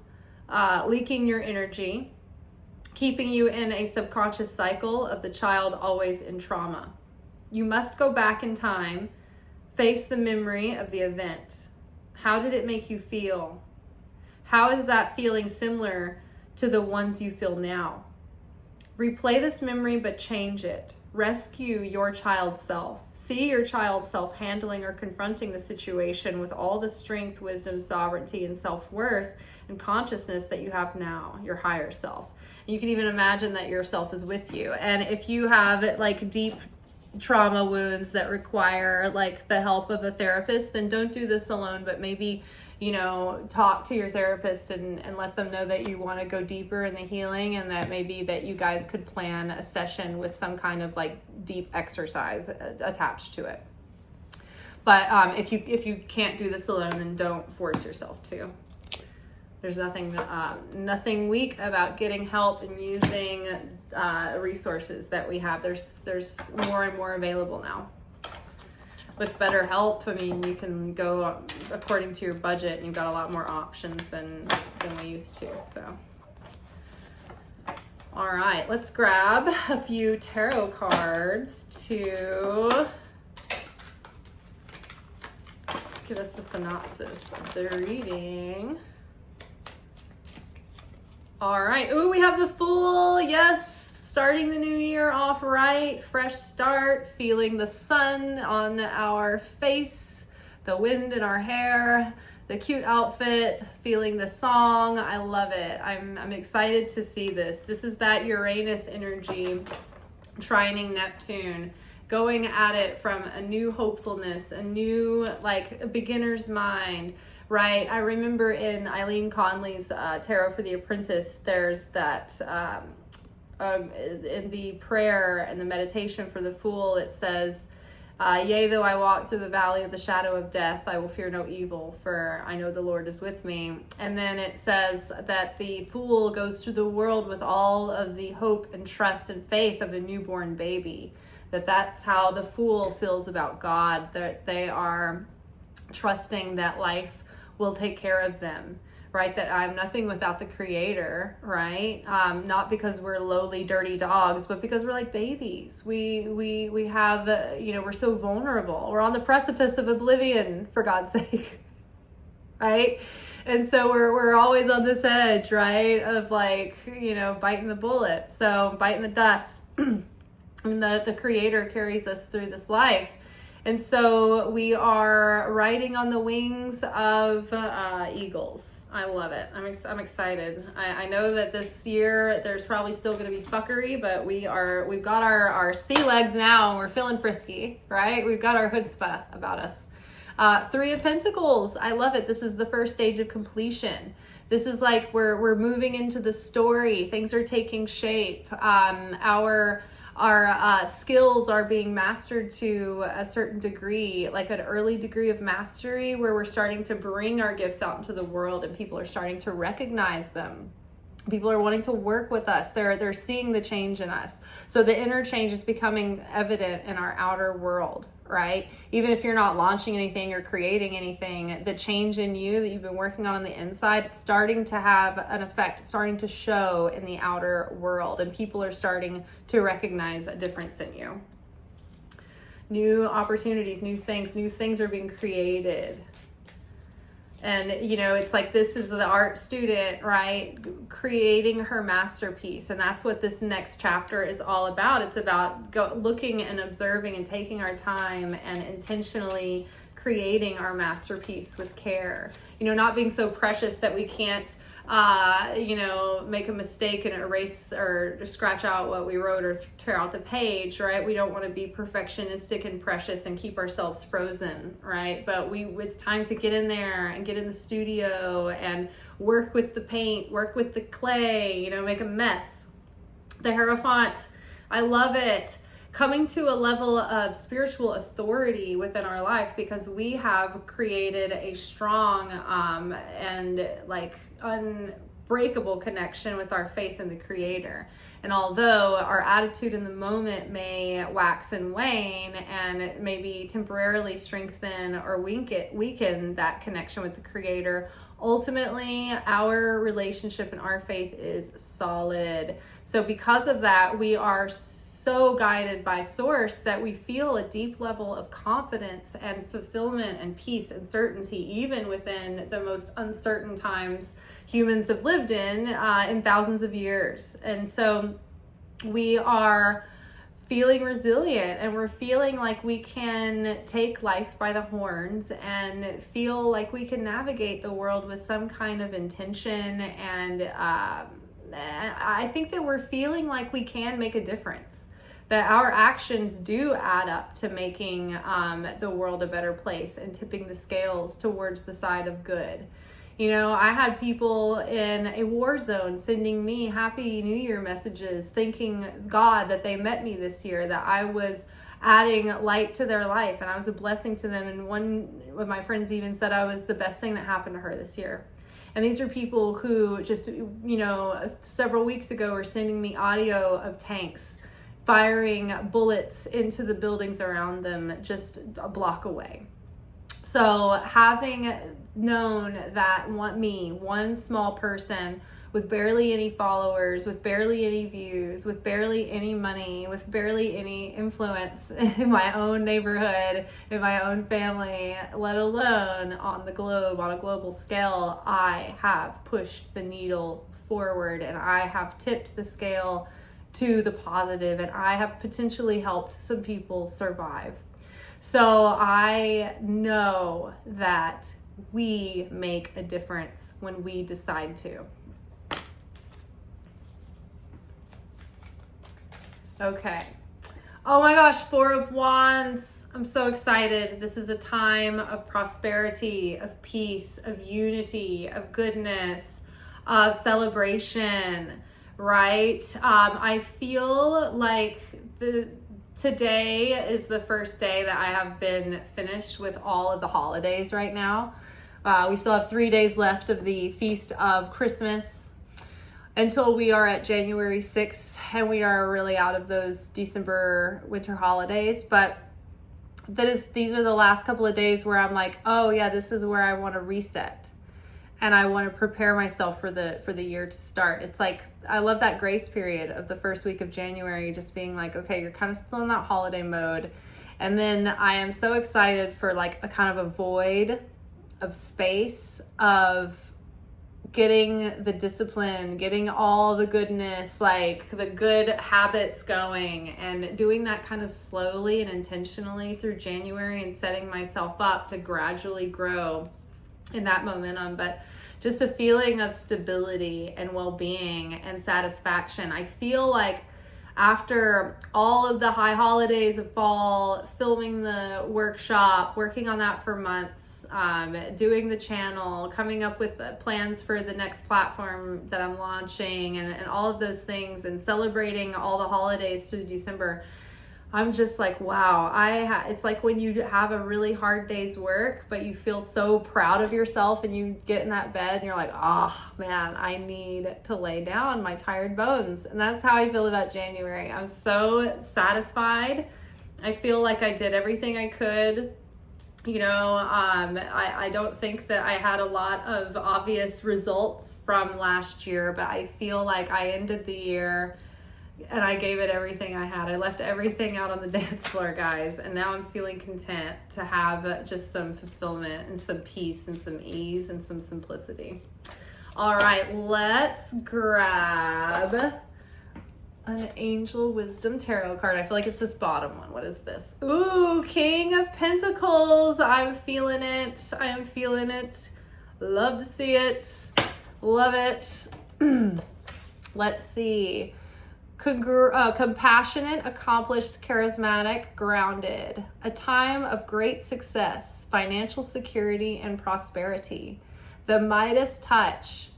leaking your energy, keeping you in a subconscious cycle of the child always in trauma. You must go back in time, face the memory of the event. How did it make you feel? How is that feeling similar to the ones you feel now? Replay this memory, but change it. Rescue your child self. See your child self handling or confronting the situation with all the strength, wisdom, sovereignty, and self-worth and consciousness that you have now, your higher self. You can even imagine that your self is with you. And if you have like deep trauma wounds that require like the help of a therapist, then don't do this alone, but maybe talk to your therapist and let them know that you want to go deeper in the healing, and that maybe that you guys could plan a session with some kind of like deep exercise attached to it. But if you can't do this alone, then don't force yourself to. There's nothing weak about getting help and using resources that we have. There's more and more available now. With better help, I mean, you can go according to your budget, and you've got a lot more options than we used to. So, all right, let's grab a few tarot cards to give us a synopsis of the reading. All right. Ooh, we have the Fool. Yes. Starting the new year off right. Fresh start. Feeling the sun on our face, the wind in our hair, the cute outfit, feeling the song. I love it. I'm excited to see this. This is that Uranus energy trining Neptune, going at it from a new hopefulness, a new like a beginner's mind. Right. I remember in Eileen Conley's Tarot for the Apprentice, there's that in the prayer and the meditation for the Fool, it says, yea, though I walk through the valley of the shadow of death, I will fear no evil, for I know the Lord is with me. And then it says that the Fool goes through the world with all of the hope and trust and faith of a newborn baby. That's how the Fool feels about God, that they are trusting that life will take care of them, right? That I'm nothing without the Creator, right? Not because we're lowly, dirty dogs, but because we're like babies. We have, we're so vulnerable. We're on the precipice of oblivion, for God's sake, right? And so we're always on this edge, right? Of like, biting the bullet. So biting the dust. And the Creator carries us through this life. And so we are riding on the wings of eagles. I love it. I'm excited. I know that this year there's probably still going to be fuckery, but we've got our sea legs now and we're feeling frisky, right? We've got our chutzpah about us. Three of Pentacles. I love it. This is the first stage of completion. This is like we're moving into the story. Things are taking shape. Our skills are being mastered to a certain degree, like an early degree of mastery, where we're starting to bring our gifts out into the world and people are starting to recognize them. People are wanting to work with us. They're seeing the change in us. So the inner change is becoming evident in our outer world, right? Even if you're not launching anything or creating anything, the change in you that you've been working on the inside, it's starting to have an effect. It's starting to show in the outer world, and people are starting to recognize a difference in you. New opportunities, new things are being created. And, it's like, this is the art student, right? Creating her masterpiece. And that's what this next chapter is all about. It's about looking and observing and taking our time and intentionally creating our masterpiece with care. Not being so precious that we can't, make a mistake and erase or scratch out what we wrote or tear out the page, right? We don't want to be perfectionistic and precious and keep ourselves frozen, right? But it's time to get in there and get in the studio and work with the paint, work with the clay, make a mess. The Hierophant, I love it. Coming to a level of spiritual authority within our life because we have created a strong and unbreakable connection with our faith in the Creator. And although our attitude in the moment may wax and wane and maybe temporarily strengthen or weaken that connection with the Creator, ultimately our relationship and our faith is solid. So because of that, we are so guided by Source that we feel a deep level of confidence and fulfillment and peace and certainty, even within the most uncertain times humans have lived in thousands of years. And so we are feeling resilient and we're feeling like we can take life by the horns and feel like we can navigate the world with some kind of intention. And I think that we're feeling like we can make a difference, that our actions do add up to making the world a better place and tipping the scales towards the side of good. I had people in a war zone sending me Happy New Year messages, thanking God that they met me this year, that I was adding light to their life and I was a blessing to them. And one of my friends even said I was the best thing that happened to her this year. And these are people who just, several weeks ago were sending me audio of tanks firing bullets into the buildings around them just a block away. So having known that one small person with barely any followers, with barely any views, with barely any money, with barely any influence in my own neighborhood, in my own family, let alone on the globe, on a global scale, I have pushed the needle forward and I have tipped the scale to the positive, and I have potentially helped some people survive. So I know that we make a difference when we decide to. Okay. Oh my gosh, Four of Wands. I'm so excited. This is a time of prosperity, of peace, of unity, of goodness, of celebration, right? I feel like today is the first day that I have been finished with all of the holidays right now. We still have 3 days left of the Feast of Christmas until we are at January 6th, and we are really out of those December winter holidays. But these are the last couple of days where I'm like, oh yeah, this is where I want to reset. And I want to prepare myself for the year to start. It's like, I love that grace period of the first week of January, just being like, okay, you're kind of still in that holiday mode. And then I am so excited for like a kind of a void of space of getting the discipline, getting all the goodness, like the good habits going, and doing that kind of slowly and intentionally through January, and setting myself up to gradually grow in that momentum. But just a feeling of stability and well-being and satisfaction. I feel like after all of the high holidays of fall, filming the workshop, working on that for months, doing the channel, coming up with plans for the next platform that I'm launching, and all of those things, and celebrating all the holidays through December, I'm just like, wow, it's like when you have a really hard day's work, but you feel so proud of yourself, and you get in that bed and you're like, oh man, I need to lay down my tired bones. And that's how I feel about January. I'm so satisfied. I feel like I did everything I could. You know, I don't think that I had a lot of obvious results from last year, but I feel like I ended the year and I gave it everything I had. I left everything out on the dance floor, guys. And now I'm feeling content to have just some fulfillment and some peace and some ease and some simplicity. All right, let's grab an Angel Wisdom Tarot card. I feel like it's this bottom one. What is this? Ooh, King of Pentacles. I'm feeling it. I am feeling it. Love to see it. Love it. Let's see. Compassionate, accomplished, charismatic, grounded. A time of great success, financial security, and prosperity. The Midas touch.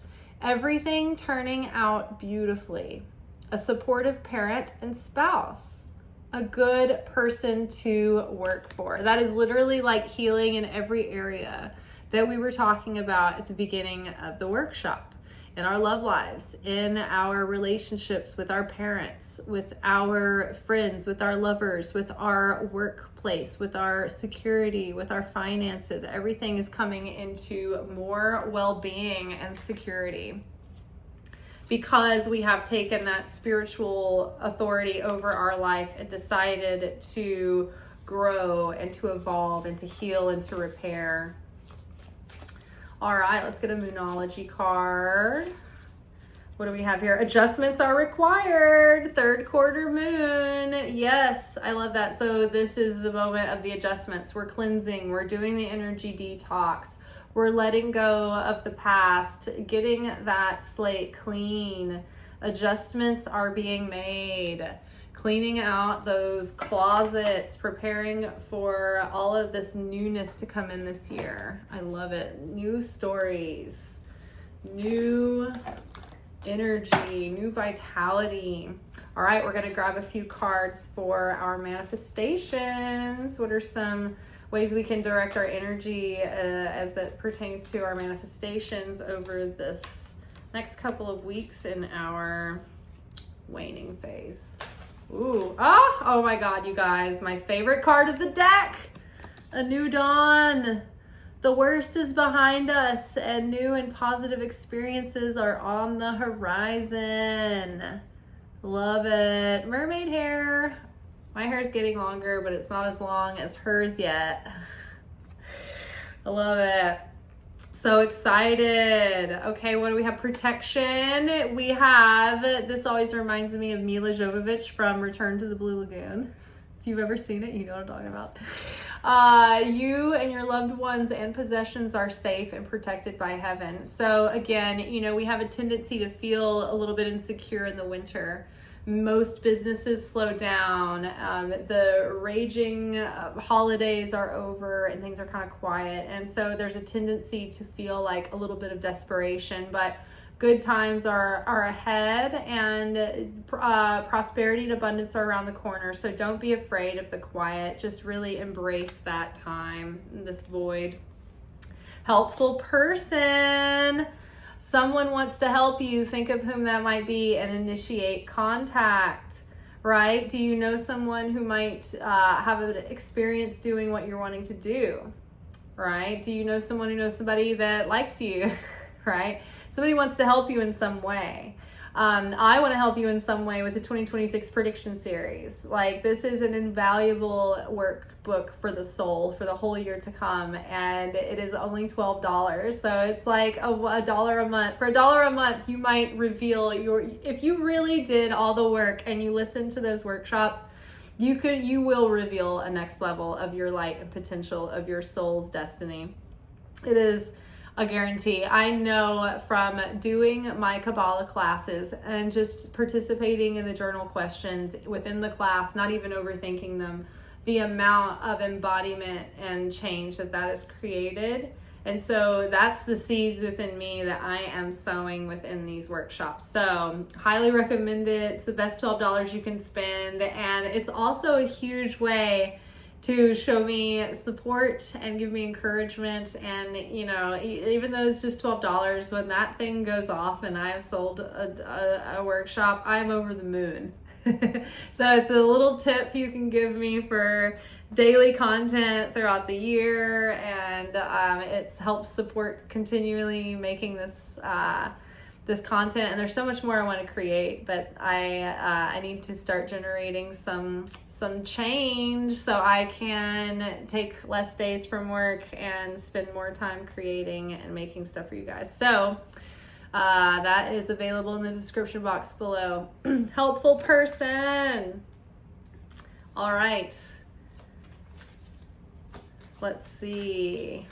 Everything turning out beautifully. A supportive parent and spouse. A good person to work for. That is literally like healing in every area that we were talking about at the beginning of the workshop. In our love lives, in our relationships with our parents, with our friends, with our lovers, with our workplace, with our security, with our finances. Everything is coming into more well-being and security because we have taken that spiritual authority over our life and decided to grow and to evolve and to heal and to repair. All right, let's get a Moonology card. What do we have here? Adjustments are required. Third quarter moon. Yes, I love that. So this is the moment of the adjustments. We're cleansing. We're doing the energy detox. We're letting go of the past, getting that slate clean. Adjustments are being made. Cleaning out those closets, preparing for all of this newness to come in this year. I love it. New stories, new energy, new vitality. All right, we're going to grab a few cards for our manifestations. What are some ways we can direct our energy as that pertains to our manifestations over this next couple of weeks in our waning phase? Ooh, oh my God, you guys, my favorite card of the deck, A New Dawn. The worst is behind us and new and positive experiences are on the horizon. Love it. Mermaid hair. My hair is getting longer, but it's not as long as hers yet. I love it. So excited. Okay, what do we have? Protection. We have, this always reminds me of Mila Jovovich from Return to the Blue Lagoon. If you've ever seen it, you know what I'm talking about. You and your loved ones and possessions are safe and protected by heaven. So again, you know, we have a tendency to feel a little bit insecure in the winter. Most businesses slow down. The raging holidays are over and things are kind of quiet. And so there's a tendency to feel like a little bit of desperation. But Good times are ahead, and prosperity and abundance are around the corner. So don't be afraid of the quiet. Just really embrace that time, this void. Helpful person. Someone wants to help you. Think of whom that might be and initiate contact, right? Do you know someone who might have an experience doing what you're wanting to do, right? Do you know someone who knows somebody that likes you, right? Somebody wants to help you in some way. I want to help you in some way with the 2026 prediction series. Like, this is an invaluable workbook for the soul for the whole year to come, and it is only $12. So it's like a dollar a month. For $1 a month, you might reveal if you really did all the work and you listened to those workshops, you will reveal a next level of your light and potential of your soul's destiny. It is a guarantee. I know from doing my Kabbalah classes and just participating in the journal questions within the class, not even overthinking them, the amount of embodiment and change that has created. And so that's the seeds within me that I am sowing within these workshops. So highly recommend it. It's the best $12 you can spend. And it's also a huge way to show me support and give me encouragement. And, you know, even though it's just $12, when that thing goes off and I have sold a workshop, I'm over the moon. So it's a little tip you can give me for daily content throughout the year, and it helps support continually making this this content. And there's so much more I want to create, but I need to start generating some change so I can take less days from work and spend more time creating and making stuff for you guys. So that is available in the description box below. Helpful person. All right. Let's see.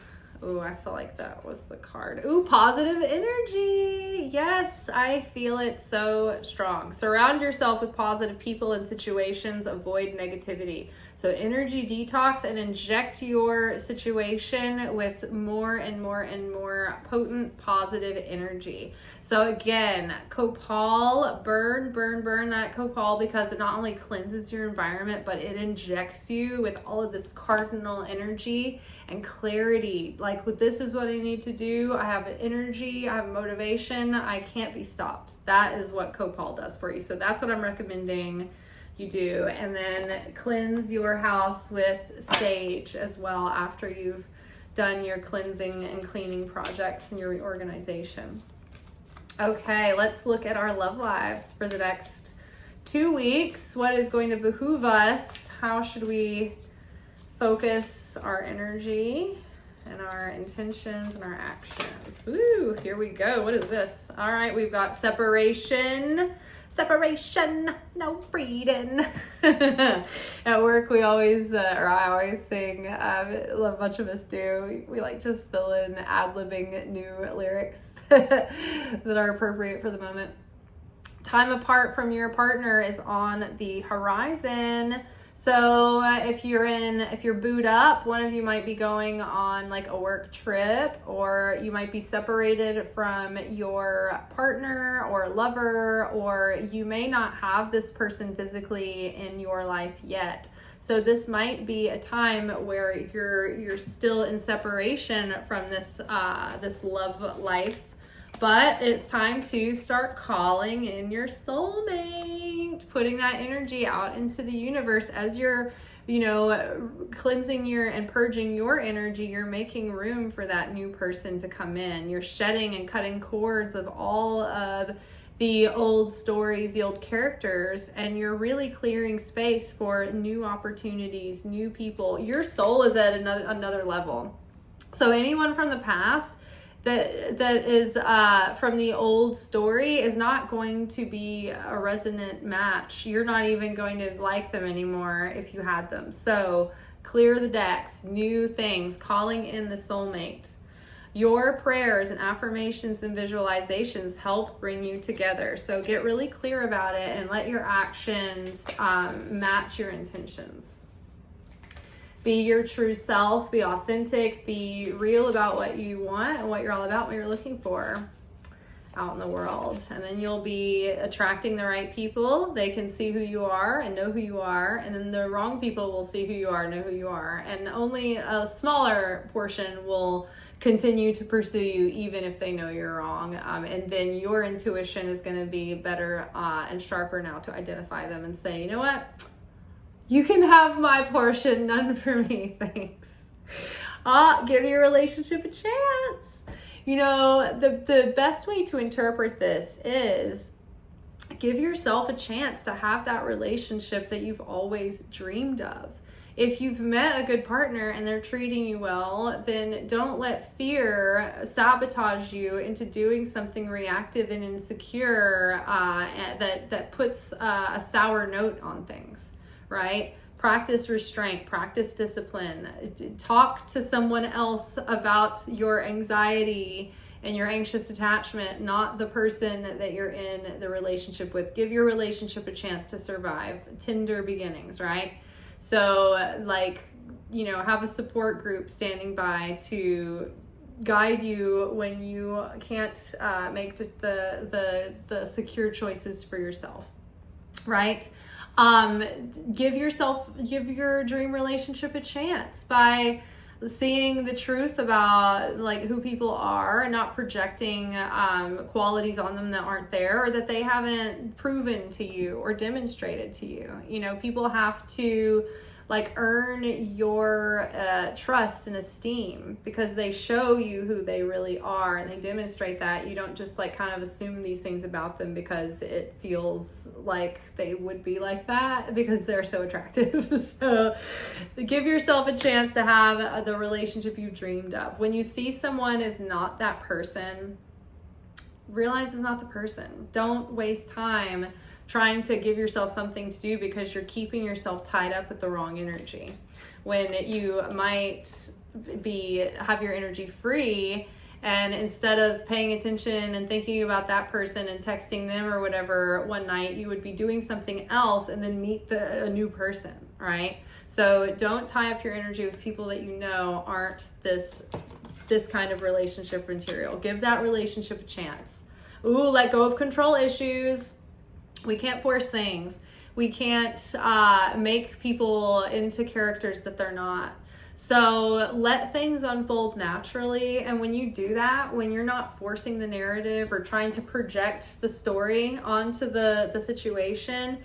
Ooh, I feel like that was the card. Ooh, positive energy. Yes, I feel it so strong. Surround yourself with positive people and situations. Avoid negativity. So energy detox and inject your situation with more and more and more potent positive energy. So again, copal, burn that copal, because it not only cleanses your environment, but it injects you with all of this cardinal energy and clarity. Like, this is what I need to do. I have energy, I have motivation, I can't be stopped. That is what copal does for you. So that's what I'm recommending you do. And then cleanse your house with sage as well after you've done your cleansing and cleaning projects and your reorganization. Okay, let's look at our love lives for the next 2 weeks. What is going to behoove us? How should we focus our energy and our intentions and our actions? Woo, here we go. What is this? All right, we've got separation, no breeding. At work, we always, or I always sing, a bunch of us do, we like just fill in ad-libbing new lyrics that are appropriate for the moment. Time apart from your partner is on the horizon. So if you're booed up, one of you might be going on like a work trip, or you might be separated from your partner or lover, or you may not have this person physically in your life yet. So this might be a time where you're still in separation from this love life. But it's time to start calling in your soulmate, putting that energy out into the universe as you're, cleansing and purging your energy. You're making room for that new person to come in. You're shedding and cutting cords of all of the old stories, the old characters, and you're really clearing space for new opportunities, new people. Your soul is at another level. So anyone from the past that is from the old story is not going to be a resonant match. You're not even going to like them anymore if you had them. So clear the decks, new things, calling in the soulmate. Your prayers and affirmations and visualizations help bring you together. So get really clear about it and let your actions match your intentions. Be your true self, be authentic, be real about what you want and what you're all about, what you're looking for. out in the world. And then you'll be attracting the right people. They can see who you are and know who you are. And then the wrong people will see who you are, know who you are. And only a smaller portion will continue to pursue you even if they know you're wrong. And then your intuition is going to be better and sharper now to identify them and say, you know what? You can have my portion, none for me, thanks. Give your relationship a chance. You know, the best way to interpret this is give yourself a chance to have that relationship that you've always dreamed of. If you've met a good partner and they're treating you well, then don't let fear sabotage you into doing something reactive and insecure that puts a sour note on things, right? Practice restraint, practice discipline. Talk to someone else about your anxiety and your anxious attachment, not the person that you're in the relationship with. Give your relationship a chance to survive. Tender beginnings, right? So like, you know, have a support group standing by to guide you when you can't make the secure choices for yourself, right? Give your dream relationship a chance by seeing the truth about like who people are and not projecting qualities on them that aren't there or that they haven't proven to you or demonstrated to you. You know, people have to like earn your trust and esteem because they show you who they really are and they demonstrate that. You don't just like kind of assume these things about them because it feels like they would be like that because they're so attractive. So give yourself a chance to have the relationship you dreamed of. When you see someone is not that person, realize it's not the person. Don't waste time trying to give yourself something to do because you're keeping yourself tied up with the wrong energy. When you might have your energy free, and instead of paying attention and thinking about that person and texting them or whatever one night, you would be doing something else and then meet a new person, right? So don't tie up your energy with people that you know aren't this kind of relationship material. Give that relationship a chance. Ooh, let go of control issues. We can't force things. We can't make people into characters that they're not. So let things unfold naturally. And when you do that, when you're not forcing the narrative or trying to project the story onto the situation,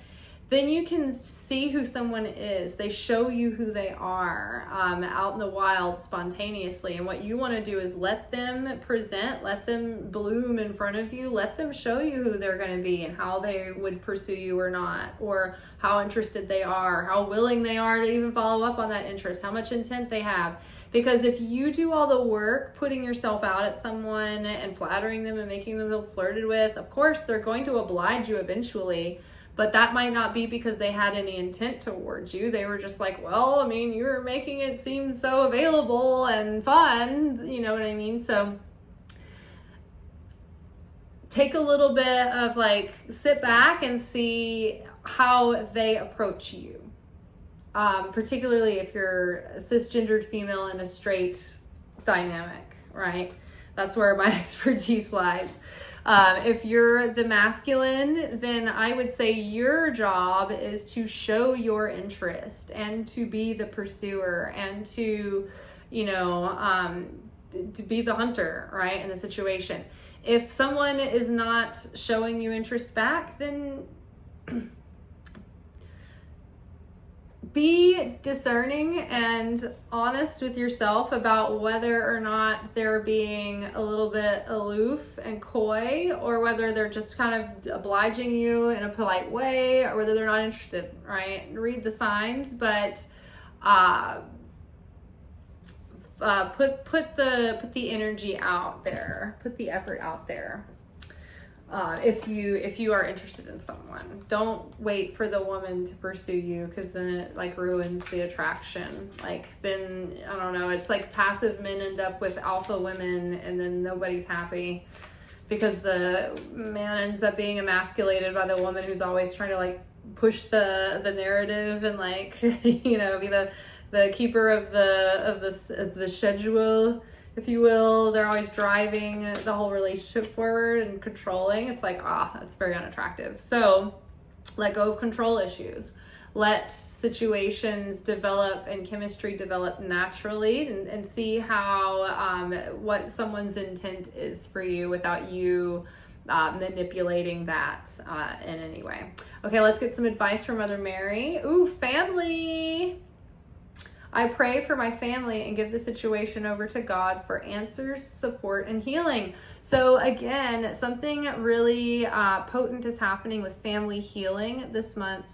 then you can see who someone is. They show you who they are out in the wild spontaneously. And what you want to do is let them present, let them bloom in front of you, let them show you who they're going to be and how they would pursue you or not, or how interested they are, how willing they are to even follow up on that interest, how much intent they have. Because if you do all the work putting yourself out at someone and flattering them and making them feel flirted with, of course they're going to oblige you eventually. But that might not be because they had any intent towards you. They were just like, well, I mean, you're making it seem so available and fun. You know what I mean? So take a little bit of like, sit back and see how they approach you. Particularly if you're a cisgendered female in a straight dynamic, right? That's where my expertise lies. If you're the masculine, then I would say your job is to show your interest and to be the pursuer and to, you know, to be the hunter, right, in the situation. If someone is not showing you interest back, then be discerning and honest with yourself about whether or not they're being a little bit aloof and coy, or whether they're just kind of obliging you in a polite way, or whether they're not interested, right? Read the signs, but put the energy out there, put the effort out there. If you are interested in someone, don't wait for the woman to pursue you, because then it like ruins the attraction. Like then, I don't know, it's like passive men end up with alpha women and then nobody's happy because the man ends up being emasculated by the woman who's always trying to like push the narrative and like, you know, be the keeper of the schedule, if you will. They're always driving the whole relationship forward and controlling. It's like, that's very unattractive. So let go of control issues. Let situations develop and chemistry develop naturally, and see how what someone's intent is for you without you manipulating that in any way. Okay, let's get some advice from Mother Mary. Ooh, family. I pray for my family and give the situation over to God for answers, support, and healing. So again, something really potent is happening with family healing this month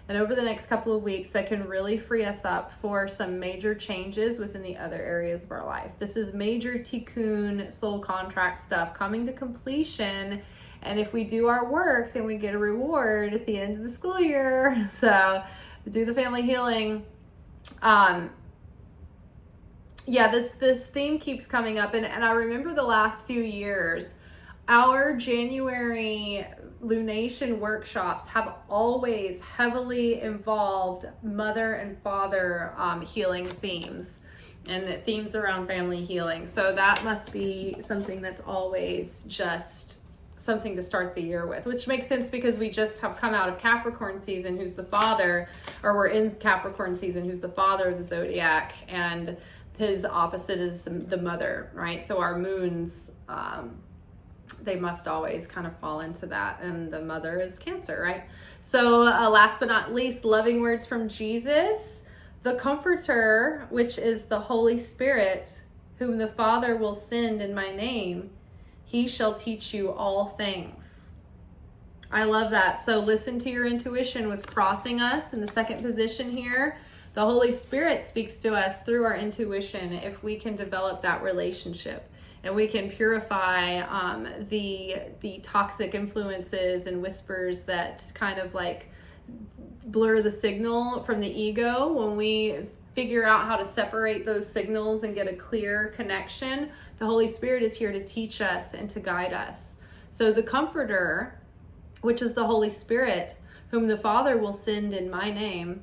and over the next couple of weeks that can really free us up for some major changes within the other areas of our life. This is major tikkun soul contract stuff coming to completion. And if we do our work, then we get a reward at the end of the school year. So do the family healing. This theme keeps coming up, and I remember the last few years, our January lunation workshops have always heavily involved mother and father healing themes and themes around family healing. So that must be something that's always just something to start the year with, which makes sense because we just have come out of Capricorn season, who's the father, or we're in Capricorn season, who's the father of the zodiac, and his opposite is the mother, right? So our moons, they must always kind of fall into that, and the mother is Cancer, right? So last but not least, loving words from Jesus, the Comforter, which is the Holy Spirit, whom the Father will send in my name. He shall teach you all things. I love that. So listen to your intuition was crossing us in the second position here. The Holy Spirit speaks to us through our intuition if we can develop that relationship, and we can purify the toxic influences and whispers that kind of like blur the signal from the ego. When we figure out how to separate those signals and get a clear connection, the Holy Spirit is here to teach us and to guide us. So the Comforter, which is the Holy Spirit, whom the Father will send in my name,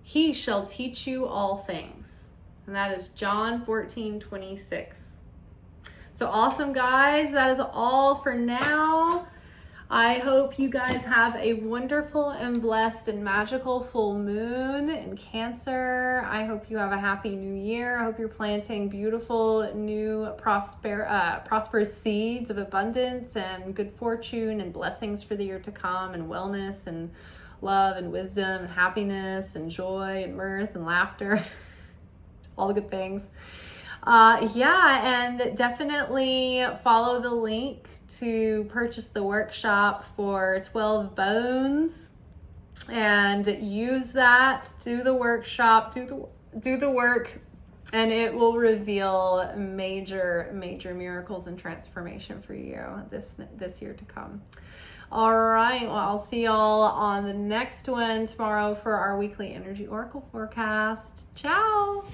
he shall teach you all things. And that is John 14:26. So awesome, guys. That is all for now. I hope you guys have a wonderful and blessed and magical full moon in Cancer. I hope you have a happy new year. I hope you're planting beautiful new prosperous seeds of abundance and good fortune and blessings for the year to come, and wellness and love and wisdom and happiness and joy and mirth and laughter. All the good things. And definitely follow the link to purchase the workshop for 12 bones and use that, do the workshop, do the work, and it will reveal major miracles and transformation for you this year to come. All right, well, I'll see y'all on the next one tomorrow for our weekly energy oracle forecast. Ciao.